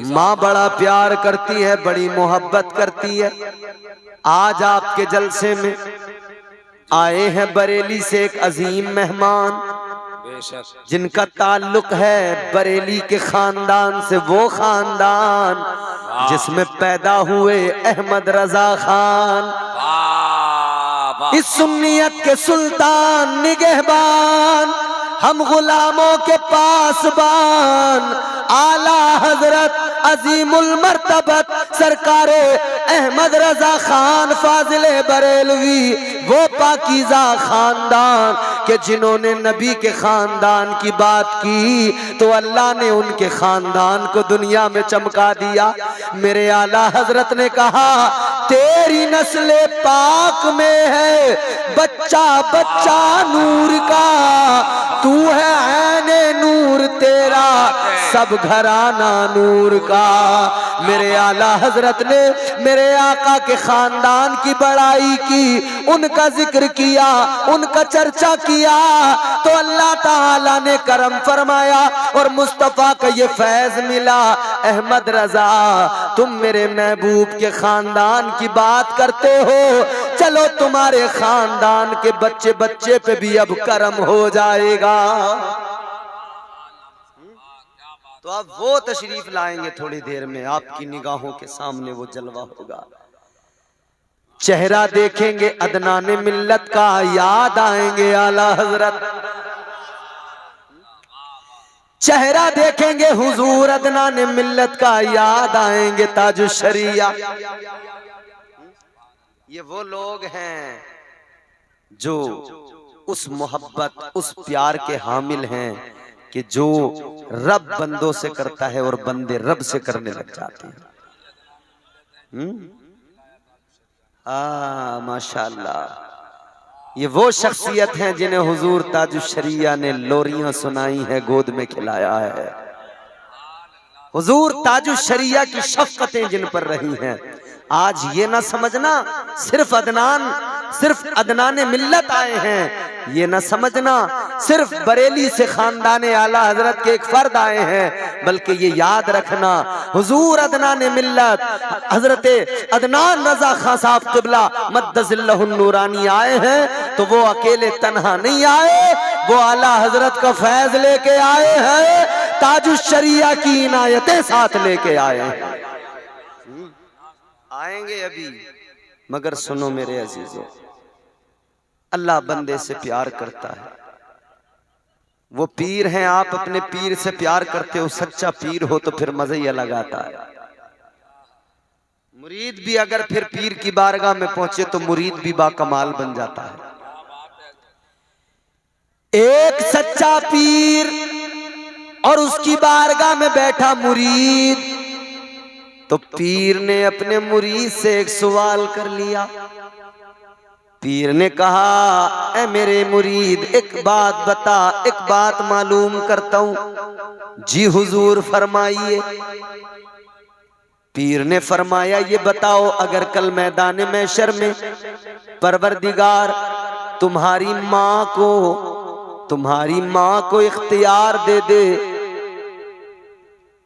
माँ बड़ा प्यार करती है, बड़ी मोहब्बत करती है। आज आपके जलसे में आए हैं बरेली से एक अजीम मेहमान, जिनका ताल्लुक है बरेली के खानदान से, वो खानदान जिसमें पैदा हुए अहमद रजा खान, इस सुन्नियत के सुल्तान निगहबान, हम गुलामों के पासबान, आला हजरत अजीमुल मर्तबत सरकारे अहमद रजा खान फाजिले बरेलवी, वो पाकीज़ा खानदान के जिन्होंने नबी के खानदान की बात की तो अल्लाह ने उनके खानदान को दुनिया में चमका दिया। मेरे आला हजरत ने कहा तेरी नस्ल पाक में है बच्चा बच्चा नूर का, तू है ऐने नूर तेरा सब घराना नूर का। मेरे आला हजरत ने मेरे आका के खानदान की बड़ाई की, उनका जिक्र किया, उनका चर्चा किया तो अल्लाह ताला ने करम फरमाया और मुस्तफा का ये फैज मिला। अहमद रजा तुम मेरे महबूब के खानदान की बात करते हो, चलो तुम्हारे खानदान के बच्चे बच्चे पे भी अब करम हो जाएगा। तो आप वो तशरीफ लाएंगे थोड़ी देर में, आपकी निगाहों के सामने वो जलवा होगा। चेहरा देखेंगे अदनान मिल्लत का, याद आएंगे आला हजरत। चेहरा देखेंगे हुजूर अदनान मिल्लत का, याद आएंगे ताजुश शरिया। ये वो लोग हैं जो उस मोहब्बत उस प्यार के हामिल हैं कि जो रब बंदों से करता है और बंदे रब से करने लग जाते हैं। माशाअल्लाह, ये वो शख्सियत हैं जिन्हें हुजूर ताजुश शरिया ने लोरियां सुनाई है, गोद में खिलाया है। हुजूर ताजुश शरिया की शफकतें जिन पर रही हैं। आज ये ना समझना सिर्फ अदनान मिल्लत आए हैं, ये ना समझना सिर्फ बरेली से खानदान आला हजरत के एक फर्द आए हैं, बल्कि ये याद रखना हुजूर अदनान मिल्लत हजरत अदनान रजा खान साहब क़िबला मद्दज़िल्लहुन नूरानी आए हैं तो वो अकेले तन्हा नहीं आए, वो आला हजरत का फैज लेके आए हैं, ताजुश शरिया की इनायतें साथ लेके आए हैं। आएंगे अभी, मगर सुनो मेरे अजीजों, अल्लाह बंदे से प्यार करता है। वो पीर हैं, आप अपने पीर से प्यार करते हो, सच्चा पीर हो तो फिर मजा ही अलग आता है। मुरीद भी अगर फिर पीर की बारगाह में पहुंचे तो मुरीद भी बाकमाल बन जाता है। एक सच्चा पीर और उसकी बारगाह में बैठा मुरीद, तो पीर ने अपने मुरीद से एक सवाल कर लिया। पीर ने कहा ऐ मेरे मुरीद एक बात बता, एक बात मालूम करता हूं। जी हुजूर फरमाइए। पीर ने फरमाया ये बताओ, अगर कल मैदान महशर में परवरदिगार तुम्हारी माँ को इख्तियार दे दे,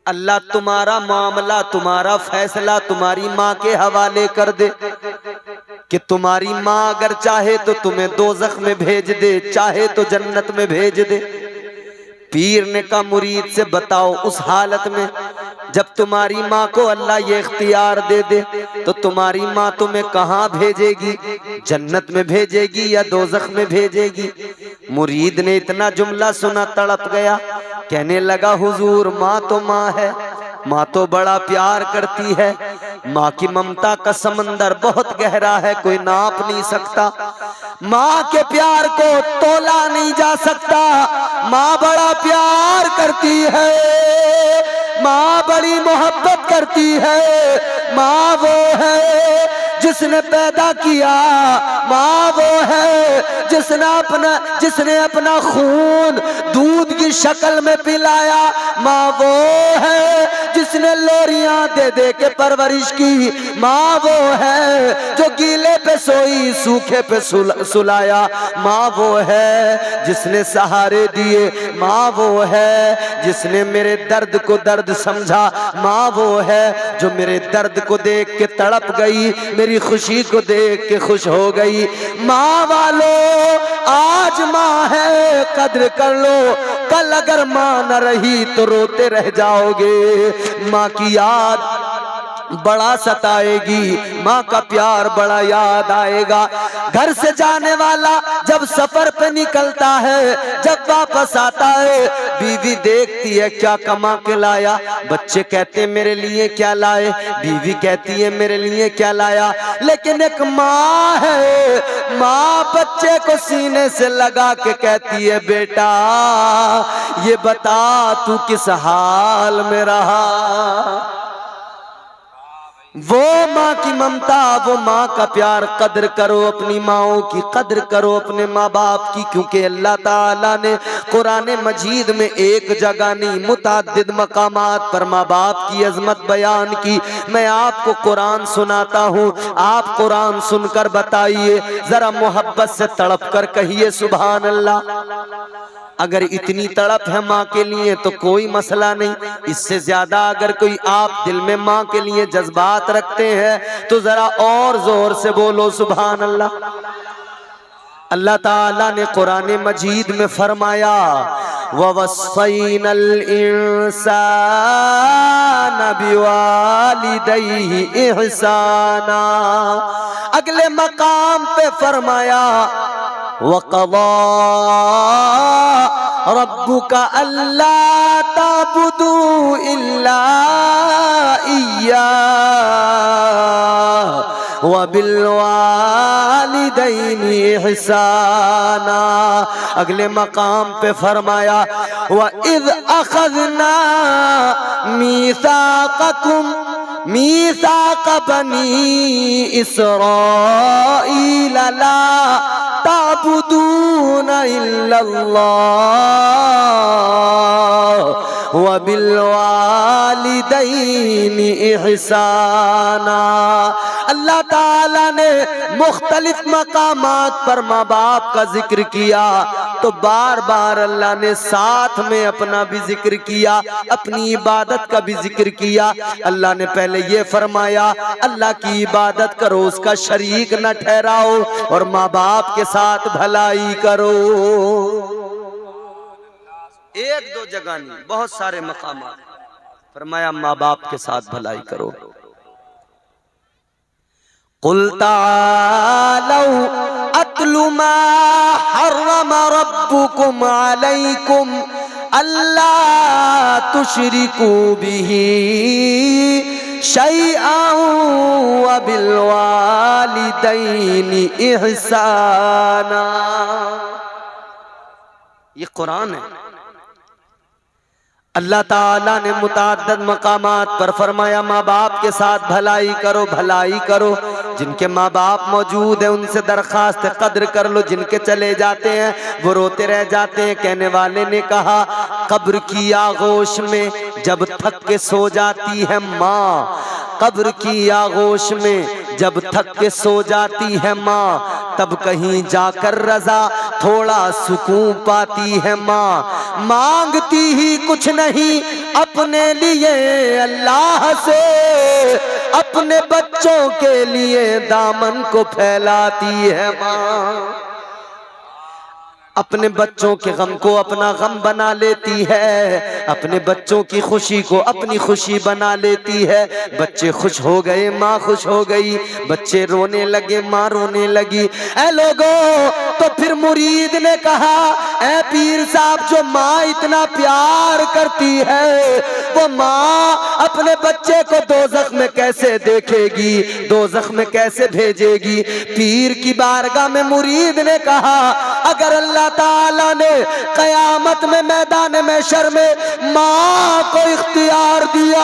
अल्लाह तुम्हारा मामला, तुम्हारा फैसला तुम्हारी माँ के हवाले कर दे कि तुम्हारी माँ अगर चाहे तो तुम्हें दोज़ख में भेज दे, चाहे तो जन्नत में भेज दे। पीर ने कहा मुरीद से बताओ उस हालत में जब तुम्हारी माँ को अल्लाह ये इख्तियार दे दे तो तुम्हारी माँ तुम्हें कहाँ भेजेगी, जन्नत में भेजेगी या दोज़ख में भेजेगी? मुरीद ने इतना जुमला सुना तड़प गया, कहने लगा हुजूर माँ तो माँ है, माँ तो बड़ा प्यार करती है, माँ की ममता का समंदर बहुत गहरा है, कोई नाप नहीं सकता, माँ के प्यार को तोला नहीं जा सकता, माँ बड़ा प्यार करती है, माँ बड़ी मोहब्बत करती है, माँ वो है जिसने पैदा किया, माँ वो है जिसने अपना खून दूध की शक्ल में पिलाया, माँ वो है जिसने लोरियां दे दे के परवरिश की, माँ वो है जो गीले पे सोई सूखे पे सुलाया, माँ वो है जिसने सहारे दिए, माँ वो है जिसने मेरे दर्द को दर्द समझा, माँ वो है जो मेरे दर्द को देख के तड़प गई, मेरी खुशी को देख के खुश हो गई। माँ वालों आज माँ है कद्र कर लो, कल अगर माँ न रही तो रोते रह जाओगे। माँ की याद बड़ा सताएगी, माँ का प्यार बड़ा याद आएगा। घर से जाने वाला जब सफर पे निकलता है, जब वापस आता है, बीवी देखती है क्या कमा के लाया, बच्चे कहते हैं मेरे लिए क्या लाए, बीवी कहती है मेरे लिए क्या लाया, लेकिन एक माँ है, माँ बच्चे को सीने से लगा के कहती है बेटा ये बता तू किस हाल में रहा। वो माँ की ममता, वो माँ का प्यार कद्र करो, अपनी माँओं की कद्र करो, अपने माँ बाप की, क्योंकि अल्लाह ताला ने कुरान मजीद में एक जगह नहीं मुतअद्दिद मकामात पर माँ बाप की अजमत बयान की। मैं आपको कुरान सुनाता हूँ, आप कुरान सुनकर बताइए, जरा मोहब्बत से तड़प कर कहिए सुभान अल्लाह। अगर इतनी तड़प है माँ के लिए तो कोई मसला नहीं, इससे ज्यादा अगर कोई आप दिल में माँ के लिए जज्बात रखते हैं तो जरा और जोर से बोलो सुभान अल्लाह। अल्लाह ताला ने कुरान मजीद में फरमाया ववस्सैनल इंसान बिवालिदैहि इहसाना। अगले मकाम पे फरमाया वक़ज़ा रब्बुका अल्ला ताबुदू इल्ला इय्याह व बिल वालिदैनि इहसाना। अगले मकाम पे फरमाया व इज़ अख़ज़ना मीसाक़कुम मीसाक़ बनी इस्राईल ला ताबुदून इल्लल्लाह व बिल वालिदैनि इहसाना। अल्लाह ताला ने मुख्तलिफ मकामात पर माँ बाप का जिक्र किया तो बार बार अल्लाह ने साथ में अपना भी जिक्र किया, अपनी इबादत का भी जिक्र किया। अल्लाह ने पहले ये फरमाया अल्लाह की इबादत करो, उसका शरीक न ठहराओ और माँ बाप के साथ भलाई करो। एक दो जगह नहीं, बहुत सारे मकामात फरमाया माँ बाप के साथ भलाई करो। कुल तालौ अत्लु मा हर्रम रब्बुकुम अलैकुम अल्ला तुशरिकू बिही शैअन व बिल वालिदैनि इहसाना। ये कुरान है। अल्लाह ताला ने मुतअद्दिद मकामात पर फरमाया माँ बाप के साथ भलाई करो, भलाई करो। जिनके माँ बाप मौजूद है उनसे दरखास्त कद्र कर लो, जिनके चले जाते हैं वो रोते रह जाते हैं। कहने वाले ने कहा कब्र की आगोश में जब थक के सो जाती है माँ, कब्र की आगोश में जब थक के सो जाती है माँ, तब कहीं जाकर रजा थोड़ा सुकून पाती है माँ। मांगती ही कुछ नहीं अपने लिए अल्लाह से, अपने बच्चों के लिए दामन को फैलाती है माँ। अपने बच्चों के गम को अपना गम बना लेती है, अपने बच्चों की खुशी को अपनी खुशी बना लेती है। बच्चे खुश हो गए, माँ खुश हो गई, बच्चे रोने लगे, माँ रोने लगी। ऐ लोगों, तो फिर मुरीद ने कहा, ऐ पीर साहब, जो माँ इतना प्यार करती है, वो माँ अपने बच्चे को दोज़ख में कैसे देखेगी, दोज़ख में कैसे भेजेगी? पीर की बारगाह में मुरीद ने कहा, अगर अल्लाह ताला ने कयामत में मैदान महशर में माँ को इख्तियार दिया,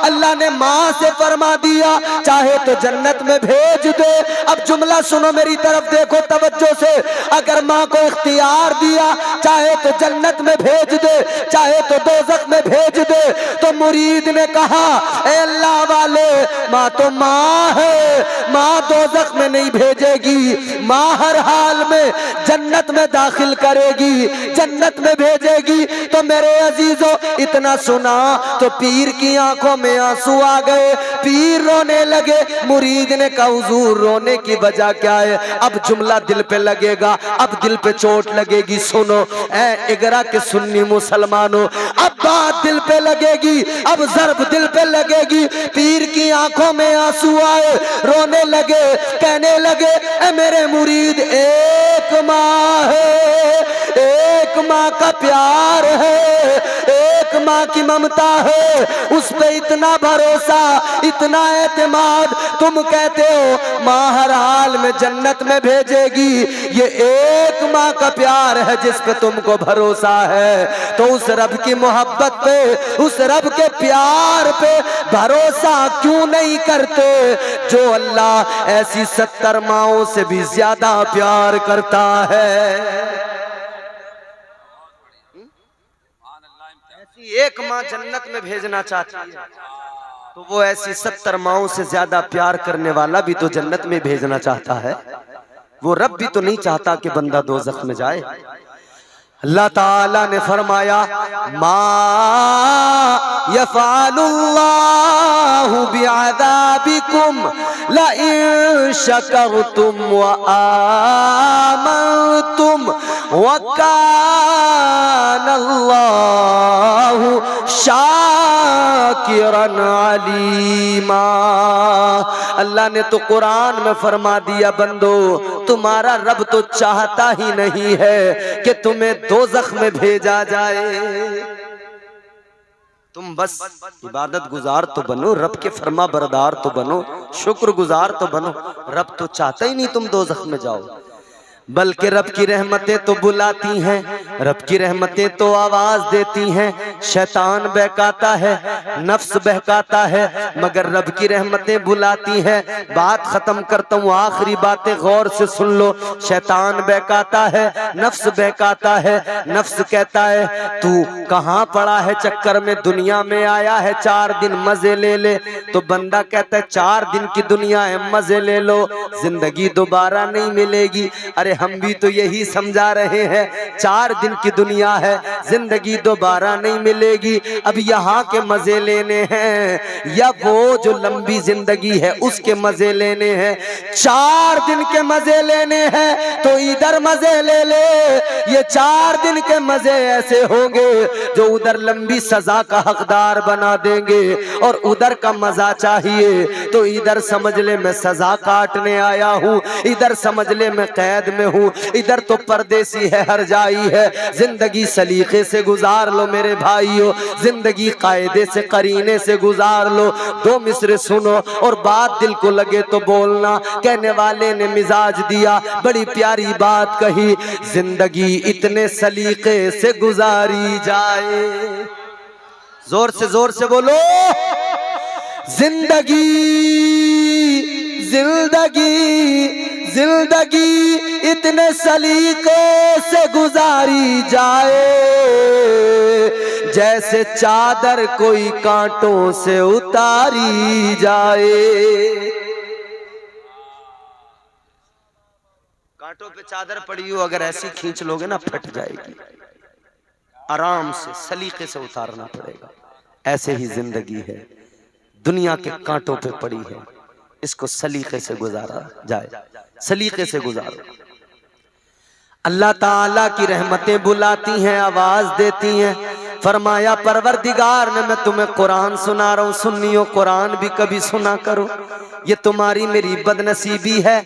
अल्लाह ने माँ से फरमा दिया चाहे तो जन्नत में भेज दे। अब जुमला सुनो, मेरी तरफ देखो तवज्जो से। अगर माँ को इख्तियार दिया, चाहे तो जन्नत में भेज दे, चाहे तो दोज़ख में भेज दे, तो मुरीद ने कहा, ए अल्लाह वाले, माँ तो माँ है, माँ दोज़ख में नहीं भेजेगी, माँ हर हाल में जन्नत में दाखिल करेगी, जन्नत में भेजेगी। तो मेरे अजीजों, इतना सुना तो पीर की आंखों में आंसू आ गए, पीर रोने लगे। मुरीद ने कहा, हुजूर रोने की वजह क्या है? अब जुमला दिल पे लगेगा, अब दिल पे चोट लगेगी। सुनो ऐ इगरा के सुन्नी मुसलमानों, अब बात दिल पे लगेगी, अब ज़र्ब दिल पे लगेगी। पीर की आंखों में आंसू आए, रोने लगे, कहने लगे, ए मेरे मुरीद, एक माँ है, एक माँ का प्यार है, एक माँ की ममता है, उस पे इतना भरोसा, इतना एतमाद। तुम कहते हो माँ हर हाल में जन्नत में भेजेगी, ये एक माँ का प्यार है जिस पे तुमको भरोसा है। तो उस रब की मोहब्बत पे, उस रब के प्यार पे भरोसा क्यों नहीं करते जो अल्लाह ऐसी 70 माँओं से भी ज्यादा प्यार करता है। ऐसी एक माँ जन्नत में भेजना चाहती है, तो वो ऐसी 70 माँओं से ज्यादा प्यार करने वाला भी तो जन्नत में भेजना चाहता है। वो रब भी तो नहीं चाहता कि बंदा दोज़ख में जाए। अल्लाह ताला ने फरमाया, मा यफ़अलुल्लाहु बिअज़ाबिकुम लइन शकरतुम व आमनतुम व कानल्लाहु शाकिरन अलीमा। अल्लाह ने तो कुरान में फरमा दिया, बंदो तुम्हारा रब तो चाहता ही नहीं है कि तुम्हें दोज़ख में भेजा जाए। तुम बस इबादत गुजार तो बनो, रब के फरमा बरदार तो बनो, शुक्र गुजार तो बनो। रब तो चाहता ही नहीं तुम दोज़ख में जाओ, बल्कि रब की रहमतें तो बुलाती हैं, रब की रहमतें तो आवाज देती हैं। शैतान बहकाता है, नफ्स बहकाता है, मगर रब की रहमतें बुलाती हैं। बात खत्म करता हूँ, आखिरी बातें गौर से सुन लो। शैतान बहकाता है, नफ्स बहकाता है। नफ्स कहता है तू कहाँ पड़ा है चक्कर में, दुनिया में आया है 4 दिन मजे ले ले। तो बंदा कहता है 4 दिन की दुनिया है, मजे ले लो, जिंदगी दोबारा नहीं मिलेगी। अरे हम भी तो यही समझा रहे हैं, 4 दिन की दुनिया है, जिंदगी दोबारा नहीं मिलेगी। अब यहाँ के मजे लेने हैं या वो जो लंबी जिंदगी है उसके मजे लेने हैं? 4 दिन के मजे लेने हैं तो इधर मजे ले ले। ये 4 दिन के मजे ऐसे होंगे जो उधर लंबी सजा का हकदार बना देंगे, और उधर का मजा चाहिए तो इधर समझ ले मैं सजा काटने आया हूँ, इधर समझ ले मैं कैद में हूँ, इधर तो परदेसी है, हर जाई है। जिंदगी सलीके से गुजार लो मेरे भाइयों, जिंदगी कायदे से करीने से गुजार लो। 2 मिसरे सुनो और बात दिल को लगे तो बोलना। कहने वाले ने मिजाज दिया, बड़ी प्यारी बात कही, जिंदगी इतने सलीके से गुजारी जाए। जोर से बोलो, जिंदगी इतने सलीके से गुजारी जाए, जैसे चादर कोई कांटों से उतारी जाए। कांटों पे चादर पड़ी हो, अगर ऐसी खींच लोगे ना फट जाएगी। आराम से सलीके से उतारना पड़ेगा। ऐसे ही जिंदगी है, दुनिया के कांटों पे पड़ी है, इसको सलीके से गुजारा जाए, सलीके से गुजारो। अल्लाह ताला की रहमतें बुलाती हैं, आवाज देती हैं। फरमाया परवरदिगार ने मैं तुम्हें कुरान सुना रहा हूं, सुन्नियों कुरान भी कभी सुना करो। ये तुम्हारी मेरी बदनसीबी है,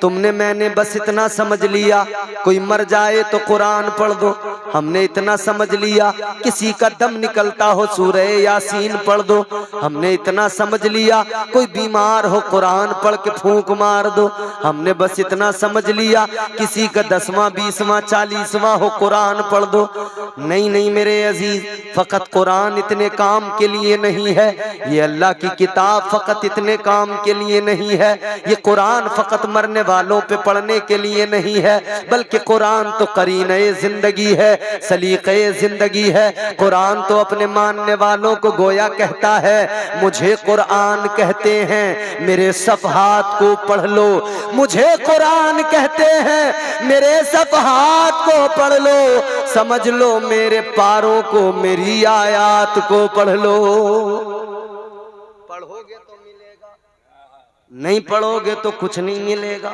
तुमने मैंने बस इतना समझ लिया कोई मर जाए तो कुरान पढ़ दो, हमने इतना समझ लिया किसी का दम निकलता हो सूरह यासीन पढ़ दो, हमने इतना समझ लिया कोई बीमार हो कुरान पढ़ के फूंक मार दो, हमने बस इतना समझ लिया किसी का 10वां 20वां 40वां हो कुरान पढ़ दो। नहीं नहीं मेरे अजीज, फकत कुरान इतने काम के लिए नहीं है, ये अल्लाह की किताब फकत इतने काम के लिए नहीं है, ये कुरान फकत मरने वालों पे पढ़ने के लिए नहीं है, बल्कि कुरान तो करीने जिंदगी है, सलीके जिंदगी है। कुरान तो अपने मानने वालों को गोया कहता है मुझे कुरान कहते हैं मेरे सफ़हात को पढ़ लो, मुझे कुरान कहते हैं मेरे सफ़हात को पढ़ लो, समझ लो मेरे पारों को मेरी आयात को पढ़ लो। पढ़ोगे तो मिलेगा, नहीं पढ़ोगे तो कुछ नहीं मिलेगा।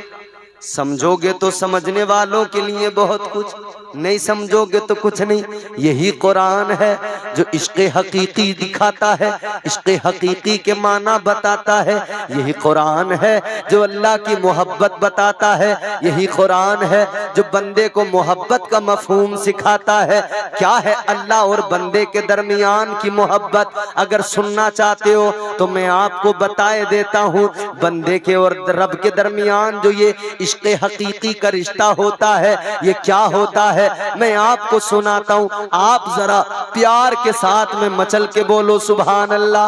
समझोगे तो समझने वालों के लिए बहुत कुछ, नहीं समझोगे तो कुछ नहीं। यही कुरान है जो इश्क़ हकीकी दिखाता है, इश्क़ हकीकी के माना बताता है। यही कुरान है जो अल्लाह की मोहब्बत बताता है, यही कुरान है जो बंदे को मोहब्बत का मफहूम सिखाता है। क्या है अल्लाह और बंदे के दरमियान की मोहब्बत, अगर सुनना चाहते हो तो मैं आपको बताए देता हूँ। बंदे के और रब के दरमियान जो ये इश्क़ हकीकी का रिश्ता होता है, ये क्या होता है मैं आपको सुनाता हूँ। आप जरा प्यार के साथ में मचल के बोलो सुभान अल्लाह।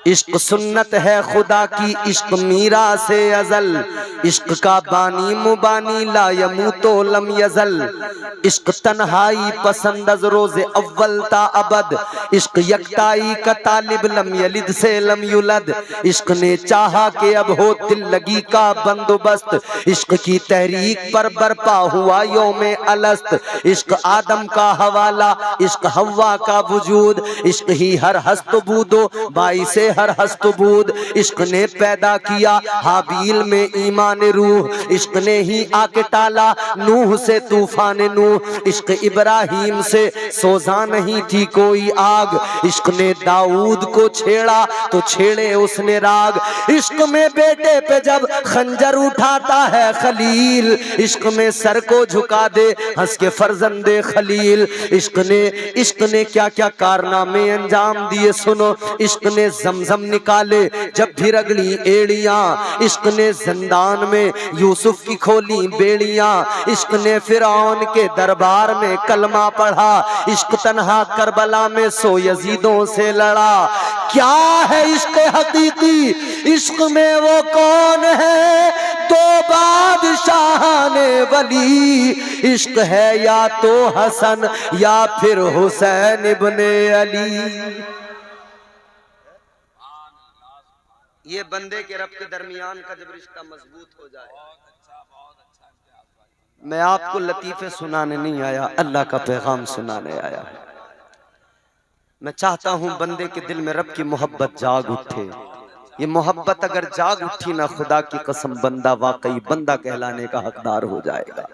इश्क सुन्नत है खुदा की, इश्क मीरा से अजल, इश्क का बानी मुबानी ला यमूतो लम यजल, इश्क तन्हाई पसंद अज रोज़े अव्वल ता अबद, इश्क यकताई का तालिब लम यलिद से लम युलद, इश्क ने चाहा कि अब हो दिल लगी का बंदोबस्त, इश्क की तहरीक पर बरपा हुआ यौमे अलस्त, इश्क आदम का हवाला, इश्क हव्वा का वजूद, इश्क ही हर हस्तबूदो बाई से हर हस्तबूद, इश्क ने पैदा किया हाबील में ईमान रूह, इश्क ने ही आके टाला नूह से तूफान नूह, इश्क इब्राहिम से सोजा नहीं थी कोई आग, इश्क ने दाऊद को छेड़ा तो छेड़े उसने राग, इश्क में बेटे पे जब खंजर उठाता है खलील, इश्क में सर को झुका दे हंस के फर्जंदे खलील, इश्क ने क्या क्या कारनामे अंजाम दिए सुनो। इश्क ने जमजम निकाले जब भी रगड़ी एड़ियां, इश्क ने जिंदान में यूसुफ की खोली बेड़ियां, इश्क ने फिरौन के दरबार में कलमा पढ़ा, इश्क तन्हा करबला में सो यजीदों से लड़ा। क्या है इश्क हकीकी, इश्क में वो कौन है तो बादशाहाने वली, इश्क है या तो हसन या फिर हुसैन इब्ने अली। ये बंदे के रब के दरमियान का जब रिश्ता मजबूत हो जाए, मैं आपको लतीफे सुनाने नहीं आया, अल्लाह का पैगाम सुनाने आया है। मैं चाहता हूं बंदे के दिल में रब की मोहब्बत जाग उठे। ये मोहब्बत अगर जाग उठी ना, खुदा की कसम बंदा वाकई बंदा कहलाने का हकदार हो जाएगा।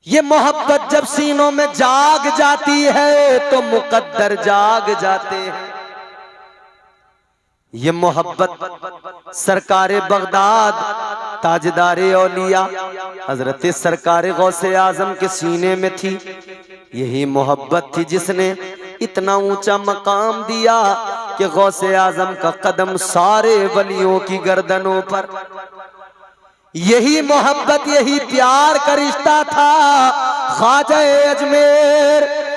ये मोहब्बत जब सीनों में जाग जाती है तो मुकद्दर जाग जाते हैं। ये मोहब्बत सरकारे बगदाद ताजदारे औलिया हजरत सरकारे गौसे आजम के सीने में थी। यही मोहब्बत थी जिसने इतना ऊंचा मकाम दिया कि गौसे आजम का कदम सारे वलियों की गर्दनों पर। यही मोहब्बत यही प्यार का रिश्ता था। ख्वाजा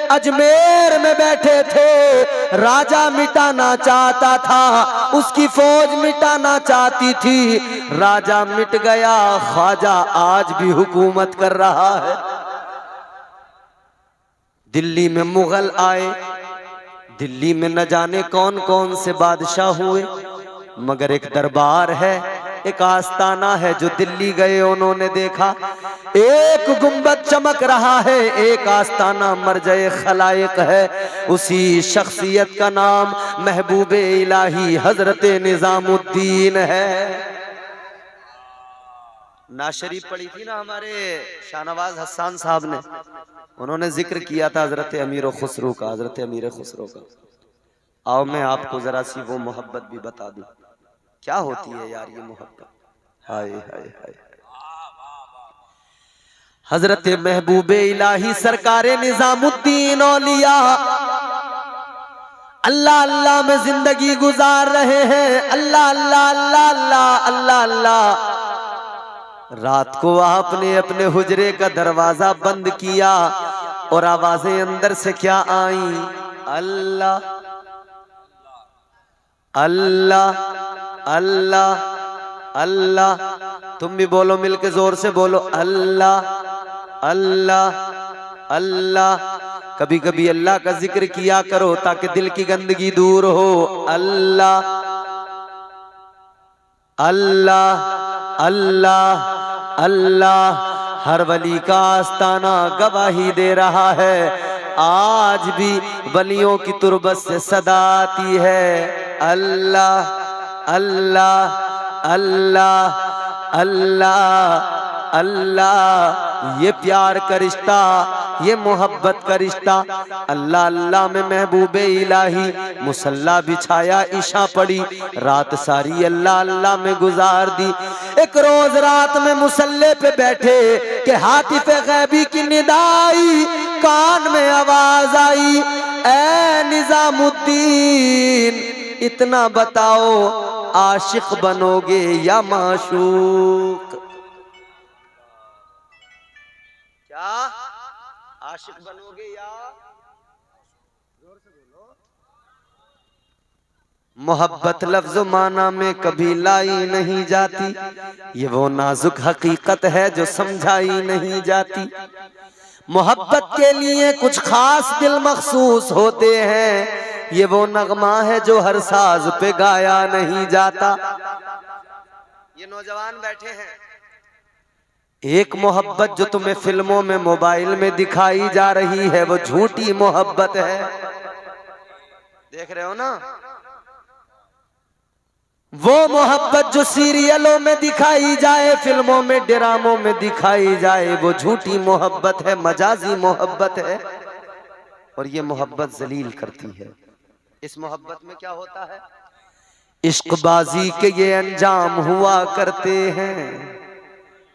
अजमेर में बैठे थे, राजा मिटाना चाहता था, उसकी फौज मिटाना चाहती थी। राजा मिट गया, ख्वाजा आज भी हुकूमत कर रहा है। दिल्ली में मुगल आए, दिल्ली में न जाने कौन कौन से बादशाह हुए, मगर एक दरबार है, एक आस्ताना है जो दिल्ली गए उन्होंने देखा, एक गुंबद चमक रहा है, एक आस्ताना मरजे खलाइक है। उसी शख्सियत का नाम महबूबे इलाही हजरत निजामुद्दीन है। नाशरीफ पढ़ी थी ना हमारे शाहनवाज हसन साहब ने, उन्होंने जिक्र किया था हजरत अमीर खुसरो का, हजरत अमीर खुसरो का। आओ मैं आपको जरा सी वो मोहब्बत भी बता दूं, क्या होती है यार ये मोहब्बत। हाय हाय हाय। हजरत महबूबे इलाही सरकारे निजामुद्दीन औलिया अल्लाह अल्लाह में जिंदगी गुजार रहे हैं, अल्लाह अल्लाह अल्लाह अल्लाह अल्लाह अल्लाह। रात को आपने अपने हुजरे का दरवाजा बंद किया और आवाजें अंदर से क्या आई, अल्लाह अल्लाह अल्लाह अल्लाह। तुम भी बोलो, मिलके जोर से बोलो, अल्लाह अल्लाह अल्लाह। कभी कभी अल्लाह का जिक्र किया करो ताकि दिल की गंदगी दूर हो। अल्लाह अल्लाह अल्लाह अल्लाह। हर वली का आस्ताना गवाही दे रहा है, आज भी वलियों की तुरबत से सदा आती है, अल्लाह अल्लाह अल्लाह अल्लाह अल्लाह। ये प्यार का रिश्ता, ये मोहब्बत का रिश्ता। अल्लाह अल्लाह में महबूबे इलाही मुसल्ला बिछाया, ईशा पड़ी, रात सारी अल्लाह अल्लाह में गुजार दी। एक रोज रात में मुसल्ले पे बैठे कि हातिफे गैबी की निदाई, कान में आवाज आई, ऐ निजामुद्दीन इतना बताओ, आशिक बनोगे या माशूक? क्या आशिक बनोगे या? जोर से बोलो। मोहब्बत लफ्ज़ माना में कभी लाई नहीं जाती, ये वो नाजुक हकीकत है जो समझाई नहीं जाती। मोहब्बत के लिए कुछ खास दिल मखसूस होते हैं, ये वो नगमा है जो हर साज पे गाया नहीं जाता। ये नौजवान बैठे हैं, एक मोहब्बत जो तुम्हें फिल्मों में मोबाइल में दिखाई जा रही है वो झूठी मोहब्बत है, देख रहे हो ना। वो मोहब्बत जो सीरियलों में दिखाई जाए, फिल्मों में ड्रामों में दिखाई जाए, वो झूठी मोहब्बत है, मजाजी मोहब्बत है, और ये मोहब्बत जलील करती है। इस मोहब्बत में क्या होता है, इश्कबाजी के ये अंजाम हुआ करते हैं।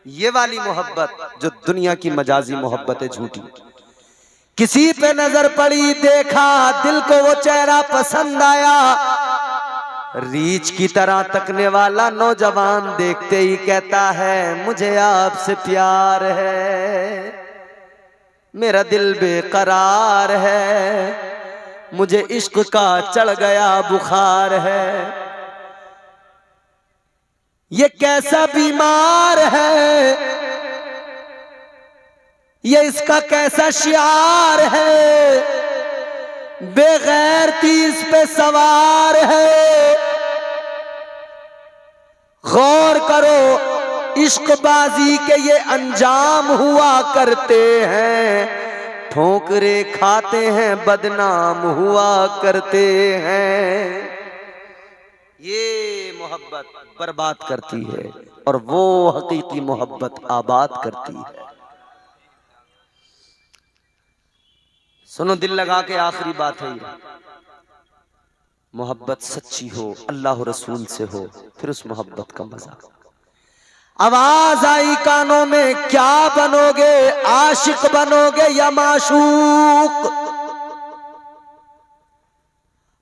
ये वाली मोहब्बत जो दुनिया की मजाजी मोहब्बत है, झूठी। किसी पे नजर पड़ी, देखा, दिल को वो चेहरा पसंद आया, रीछ की तरह तकने वाला नौजवान देखते ही कहता है मुझे आपसे प्यार है, मेरा दिल बेकरार है, मुझे इश्क का चढ़ गया बुखार है। ये कैसा बीमार है, ये इसका कैसा शियार है, बेगैरती इस पे सवार है। गौर करो, इश्कबाजी के ये अंजाम हुआ करते हैं, ठोकरे खाते हैं, बदनाम हुआ करते हैं। ये मोहब्बत बर्बाद करती है और वो हकीकी मोहब्बत आबाद करती है। सुनो, दिल लगा के आखिरी बात है ये, मोहब्बत सच्ची हो, अल्लाह रसूल से हो, फिर उस मोहब्बत का मजा। आवाज आई कानों में, क्या बनोगे, आशिक बनोगे या माशूक?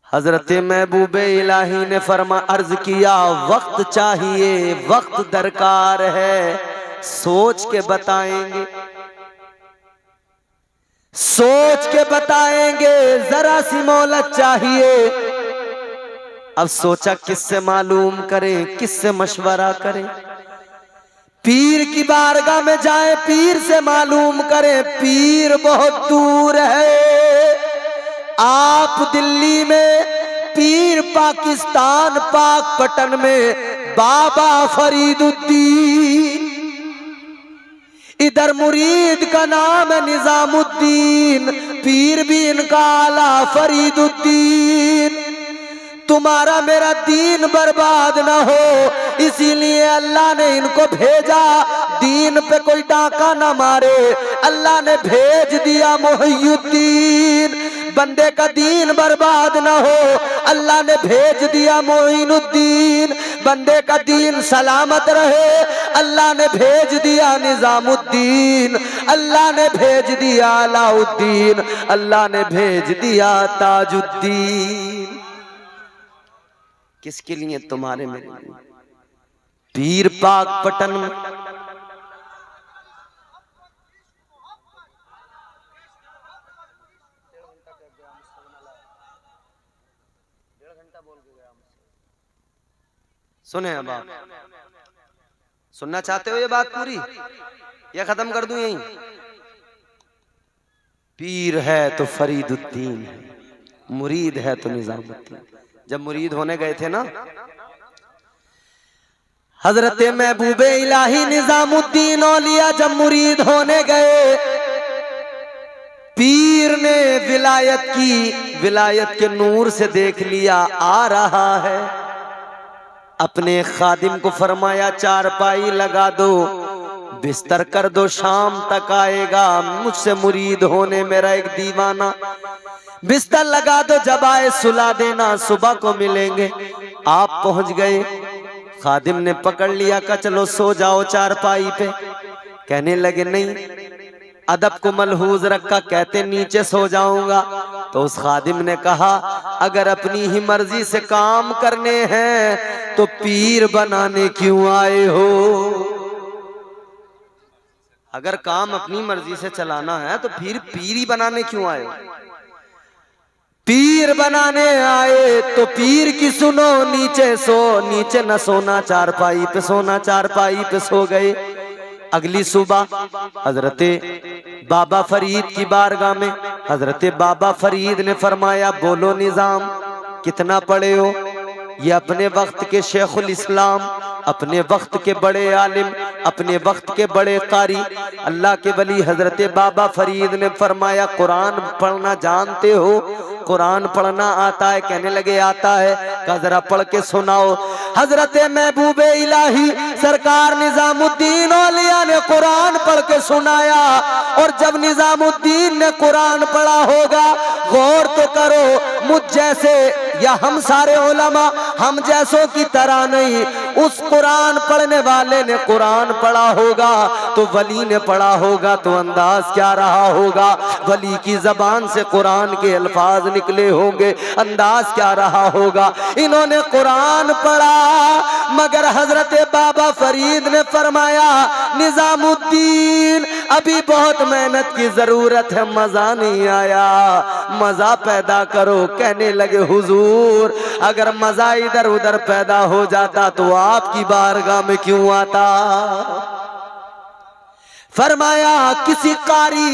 हजरत महबूबे इलाही ने फरमा अर्ज किया, वक्त चाहिए, वक्त दरकार है, सोच के बताएंगे, सोच के बताएंगे, जरा सी मोहलत चाहिए। अब सोचा किससे मालूम करें, किससे मशवरा करें, पीर की बारगाह में जाए, पीर से मालूम करें, पीर बहुत दूर है, आप दिल्ली में, पीर पाकिस्तान पाकपटन में, बाबा फरीदुद्दीन, इधर मुरीद का नाम है निजामुद्दीन, पीर भी इनका आला फरीदुद्दीन। तुम्हारा मेरा दीन बर्बाद ना हो, इसीलिए अल्लाह ने इनको भेजा, दीन पे कोई डाका ना मारे। अल्लाह ने भेज दिया मुहियुद्दीन, बंदे का दीन बर्बाद ना हो, अल्लाह ने भेज दिया मोइनुद्दीन, बंदे का दीन सलामत रहे, अल्लाह ने भेज दिया निजामुद्दीन, अल्लाह ने भेज दिया अलाउद्दीन, अल्लाह ने भेज दिया ताजुद्दीन। किसके लिए? तुम्हारे मेरे लिए। पीर पाक पटन में सुने। अब आप सुनना चाहते हो ये बात पूरी या खत्म कर दूं यहीं? पीर है तो फरीदुद्दीन है, मुरीद है तो निजामुद्दीन। जब मुरीद होने गए थे ना हजरत महबूबे इलाही निजामुद्दीन औलिया, जब मुरीद होने गए, पीर ने विलायत के नूर से देख लिया आ रहा है। अपने खादिम को फरमाया चारपाई लगा दो, बिस्तर कर दो, शाम तक आएगा मुझसे मुरीद होने मेरा एक दीवाना। बिस्तर लगा दो, जब आए सुला देना, सुबह को मिलेंगे। आप पहुंच गए, खादिम ने पकड़ लिया, का चलो सो जाओ चारपाई पे। कहने लगे नहीं, अदब को मलहूज रखा, कहते नीचे सो जाऊंगा। तो उस खादिम ने कहा अगर अपनी ही मर्जी से काम करने हैं तो पीर बनाने क्यों आए हो? अगर काम अपनी मर्जी से चलाना है तो फिर पीर ही बनाने क्यों आए हो? पीर बनाने आए तो पीर की सुनो, नीचे सो, नीचे न सोना चारपाई पे सोना। चारपाई पे सो गए। अगली सुबह हजरते बाबा फरीद की बारगाह में हजरते बाबा फरीद ने फरमाया बोलो निजाम कितना पढ़े हो? ये अपने वक्त के शेखुल इस्लाम, अपने वक्त के बड़े आलिम, अपने वक्त के बड़े कारी, अल्लाह के वली हजरत बाबा फरीद ने फरमाया कुरान पढ़ना जानते हो? कुरान पढ़ना आता है? कहने लगे आता है। कहा जरा पढ़ के सुनाओ। हजरत महबूबे इलाही सरकार निजामुद्दीन औलिया ने कुरान पढ़ के सुनाया। और जब निजामुद्दीन ने कुरान पढ़ा होगा, गौर तो करो, मुझ जैसे या हम सारे उलमा हम जैसों की तरह नहीं, उस कुरान पढ़ने वाले ने कुरान पढ़ा होगा तो वली ने पढ़ा होगा तो अंदाज क्या रहा होगा? वली की जबान से कुरान के अल्फाज निकले होंगे, अंदाज क्या रहा होगा? इन्होंने कुरान पढ़ा, मगर हजरत बाबा फरीद ने फरमाया निजामुद्दीन अभी बहुत मेहनत की जरूरत है, मजा नहीं आया, मजा पैदा करो। कहने लगे हुजूर अगर मजा इधर उधर पैदा हो जाता तो आपकी बारगाह में क्यों आता? फरमाया किसी कारी,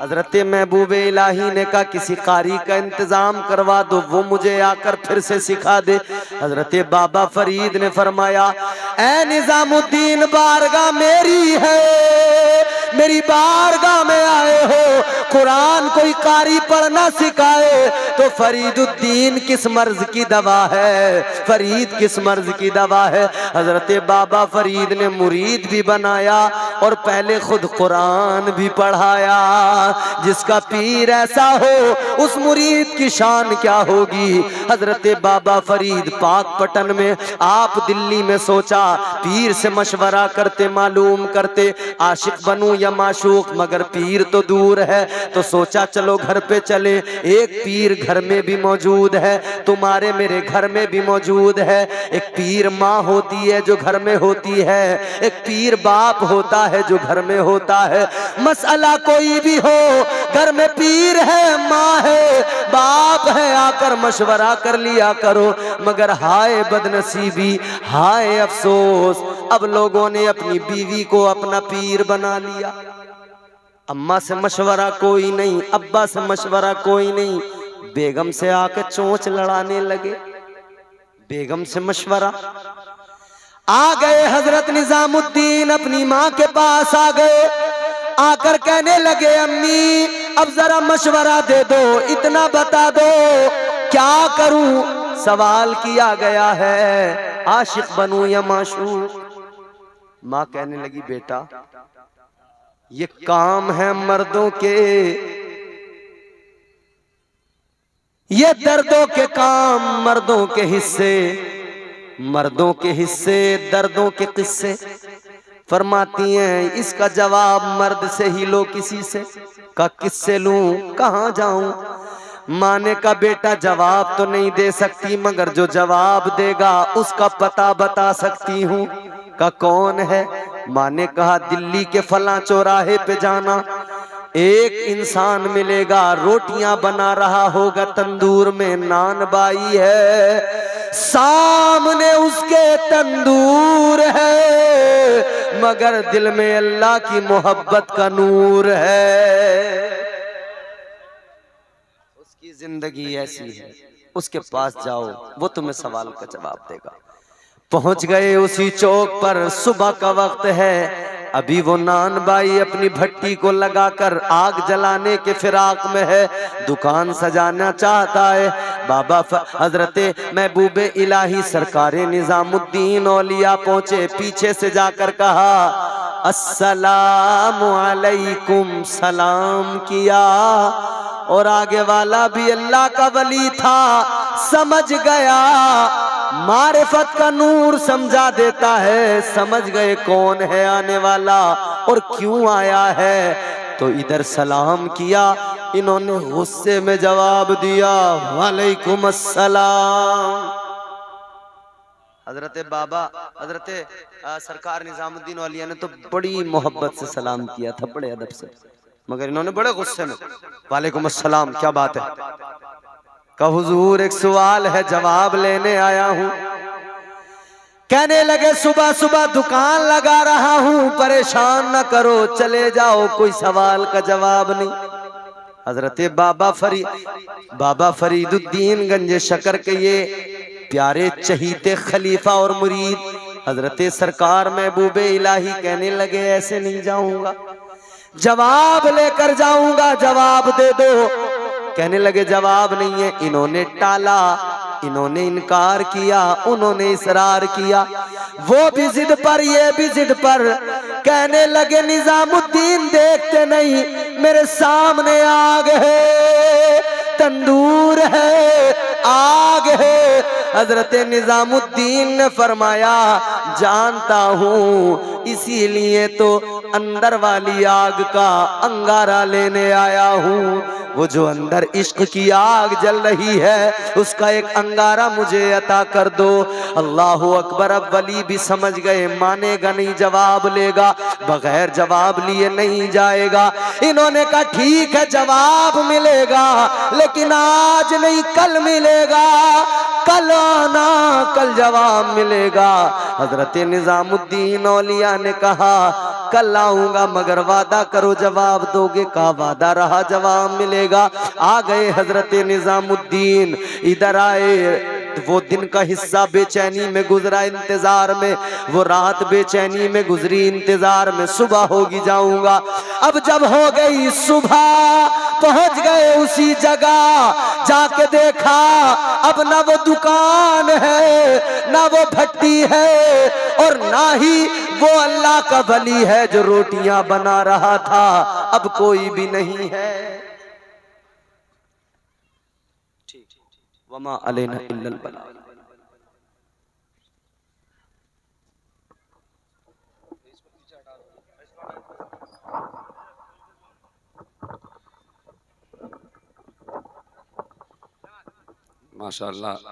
हजरत महबूबे इलाही ने कहा किसी कारी का इंतजाम करवा दो, वो मुझे आकर फिर से सिखा दे। हजरत बाबा फरीद ने फरमाया ऐ निजामुद्दीन बारगाह मेरी है, मेरी बारगाह में आए हो, कुरान कोई कारी पढ़ना सिखाए तो फरीदुद्दीन किस मर्ज की दवा है? फरीद किस मर्ज की दवा है? हजरत बाबा फरीद ने मुरीद भी बनाया और पहले खुद कुरान भी पढ़ाया। जिसका पीर ऐसा हो उस मुरीद की शान क्या होगी? हजरत बाबा फरीद पाक पटन में, आप दिल्ली में सोचा पीर से मशवरा करते, मालूम करते आशिक बनूं या माशूक, मगर पीर तो दूर है। तो सोचा चलो घर पे चले, एक पीर घर में भी मौजूद है, तुम्हारे मेरे घर में भी मौजूद है। एक पीर माँ होती है जो घर में होती है, एक पीर बाप होता है जो घर में होता है। मसला कोई भी हो, घर में पीर है, माँ है, बाप है, आकर मशवरा कर लिया करो। मगर हाय बदनसीबी, हाय अफसोस, अब लोगों ने अपनी बीवी को अपना पीर बना लिया। अम्मा से मशवरा कोई नहीं, अब्बा से मशवरा कोई नहीं, बेगम से आके चोंच लड़ाने लगे। बेगम से मशवरा, आ गए हजरत निजामुद्दीन अपनी माँ के पास आ गए, आकर कहने लगे अम्मी अब जरा मशवरा दे दो, इतना बता दो क्या करूं। सवाल किया गया है आशिक बनूं या माशूक। माँ कहने लगी बेटा ये काम है मर्दों के, ये दर्दों के काम मर्दों के हिस्से, मर्दों के हिस्से दर्दों के किस्से। फरमाती हैं इसका जवाब मर्द से ही लो किसी से। का किससे लूं कहां जाऊं। माँ ने कहा बेटा जवाब तो नहीं दे सकती मगर जो जवाब देगा उसका पता बता सकती हूँ। का कौन है। माँ ने कहा दिल्ली के फला चौराहे पे जाना, एक इंसान मिलेगा रोटियां बना रहा होगा तंदूर में, नान बाई है सामने उसके तंदूर है मगर दिल में अल्लाह की मोहब्बत का नूर है। उसकी जिंदगी ऐसी है, उसके पास जाओ वो तुम्हें सवाल का जवाब देगा। पहुंच गए उसी चौक पर, सुबह का वक्त है, अभी वो नान बाई अपनी भट्टी को लगाकर आग जलाने के फिराक में है, दुकान सजाना चाहता है। बाबा हजरते महबूबे इलाही सरकारे निजामुद्दीन औलिया पहुंचे, पीछे से जाकर कहा अस्सलामु अलैकुम, सलाम किया। और आगे वाला भी अल्लाह का वली था, समझ गया, मारिफत का नूर समझा देता है, समझ गए कौन है आने वाला और क्यों आया है। तो इधर सलाम किया, इन्होंने गुस्से में जवाब दिया वालेकुम अस्सलाम। हजरत बाबा हजरत सरकार निजामुद्दीन औलिया ने तो बड़ी मोहब्बत से सलाम किया था, बड़े अदब से, मगर इन्होंने बड़े गुस्से में वालेकुम अस्सलाम क्या बात है। का हुजूर एक सवाल है जवाब लेने आया हूं। कहने लगे सुबह सुबह दुकान लगा रहा हूं, परेशान न करो चले जाओ, कोई सवाल का जवाब नहीं। हजरत बाबा फरीदुद्दीन गंज शकर के ये प्यारे चहीते खलीफा और मुरीद हजरत सरकार महबूबे इलाही कहने लगे ऐसे नहीं जाऊंगा, जवाब लेकर जाऊंगा, जवाब दे दो। कहने लगे जवाब नहीं है। इन्होंने टाला, इन्होंने इनकार किया, उन्होंने इसरार किया, वो भी जिद पर ये भी जिद पर। कहने लगे निजामुद्दीन देखते नहीं मेरे सामने आग है, तंदूर है, आग है। हजरत निजामुद्दीन ने फरमाया जानता हूँ इसीलिए तो अंदर वाली आग का अंगारा लेने आया हूँ। वो जो अंदर इश्क की आग जल रही है उसका एक अंगारा मुझे अता कर दो। अल्लाहु अकबर। अब वली भी समझ गए मानेगा नहीं, जवाब लेगा, बगैर जवाब लिए नहीं जाएगा। इन्होंने कहा ठीक है जवाब मिलेगा लेकिन आज नहीं कल मिलेगा, कल आना कल जवाब मिलेगा। हजरत निजामुद्दीन औलिया ने कहा कल आऊंगा मगर वादा करो जवाब दोगे। का वादा रहा जवाब मिलेगा। आ गए हजरत निजामुद्दीन, इधर आए। वो दिन का हिस्सा बेचैनी में गुजरा इंतजार में, वो रात बेचैनी में गुजरी इंतजार में, सुबह होगी जाऊंगा। अब जब हो गई सुबह पहुंच गए उसी जगह, जाके देखा अब ना वो दुकान है ना वो भट्टी है और ना ही वो अल्लाह का वली है जो रोटियां बना रहा था, अब कोई भी नहीं है। वमा अलैना इल्लल बलाग।
माशाअल्लाह।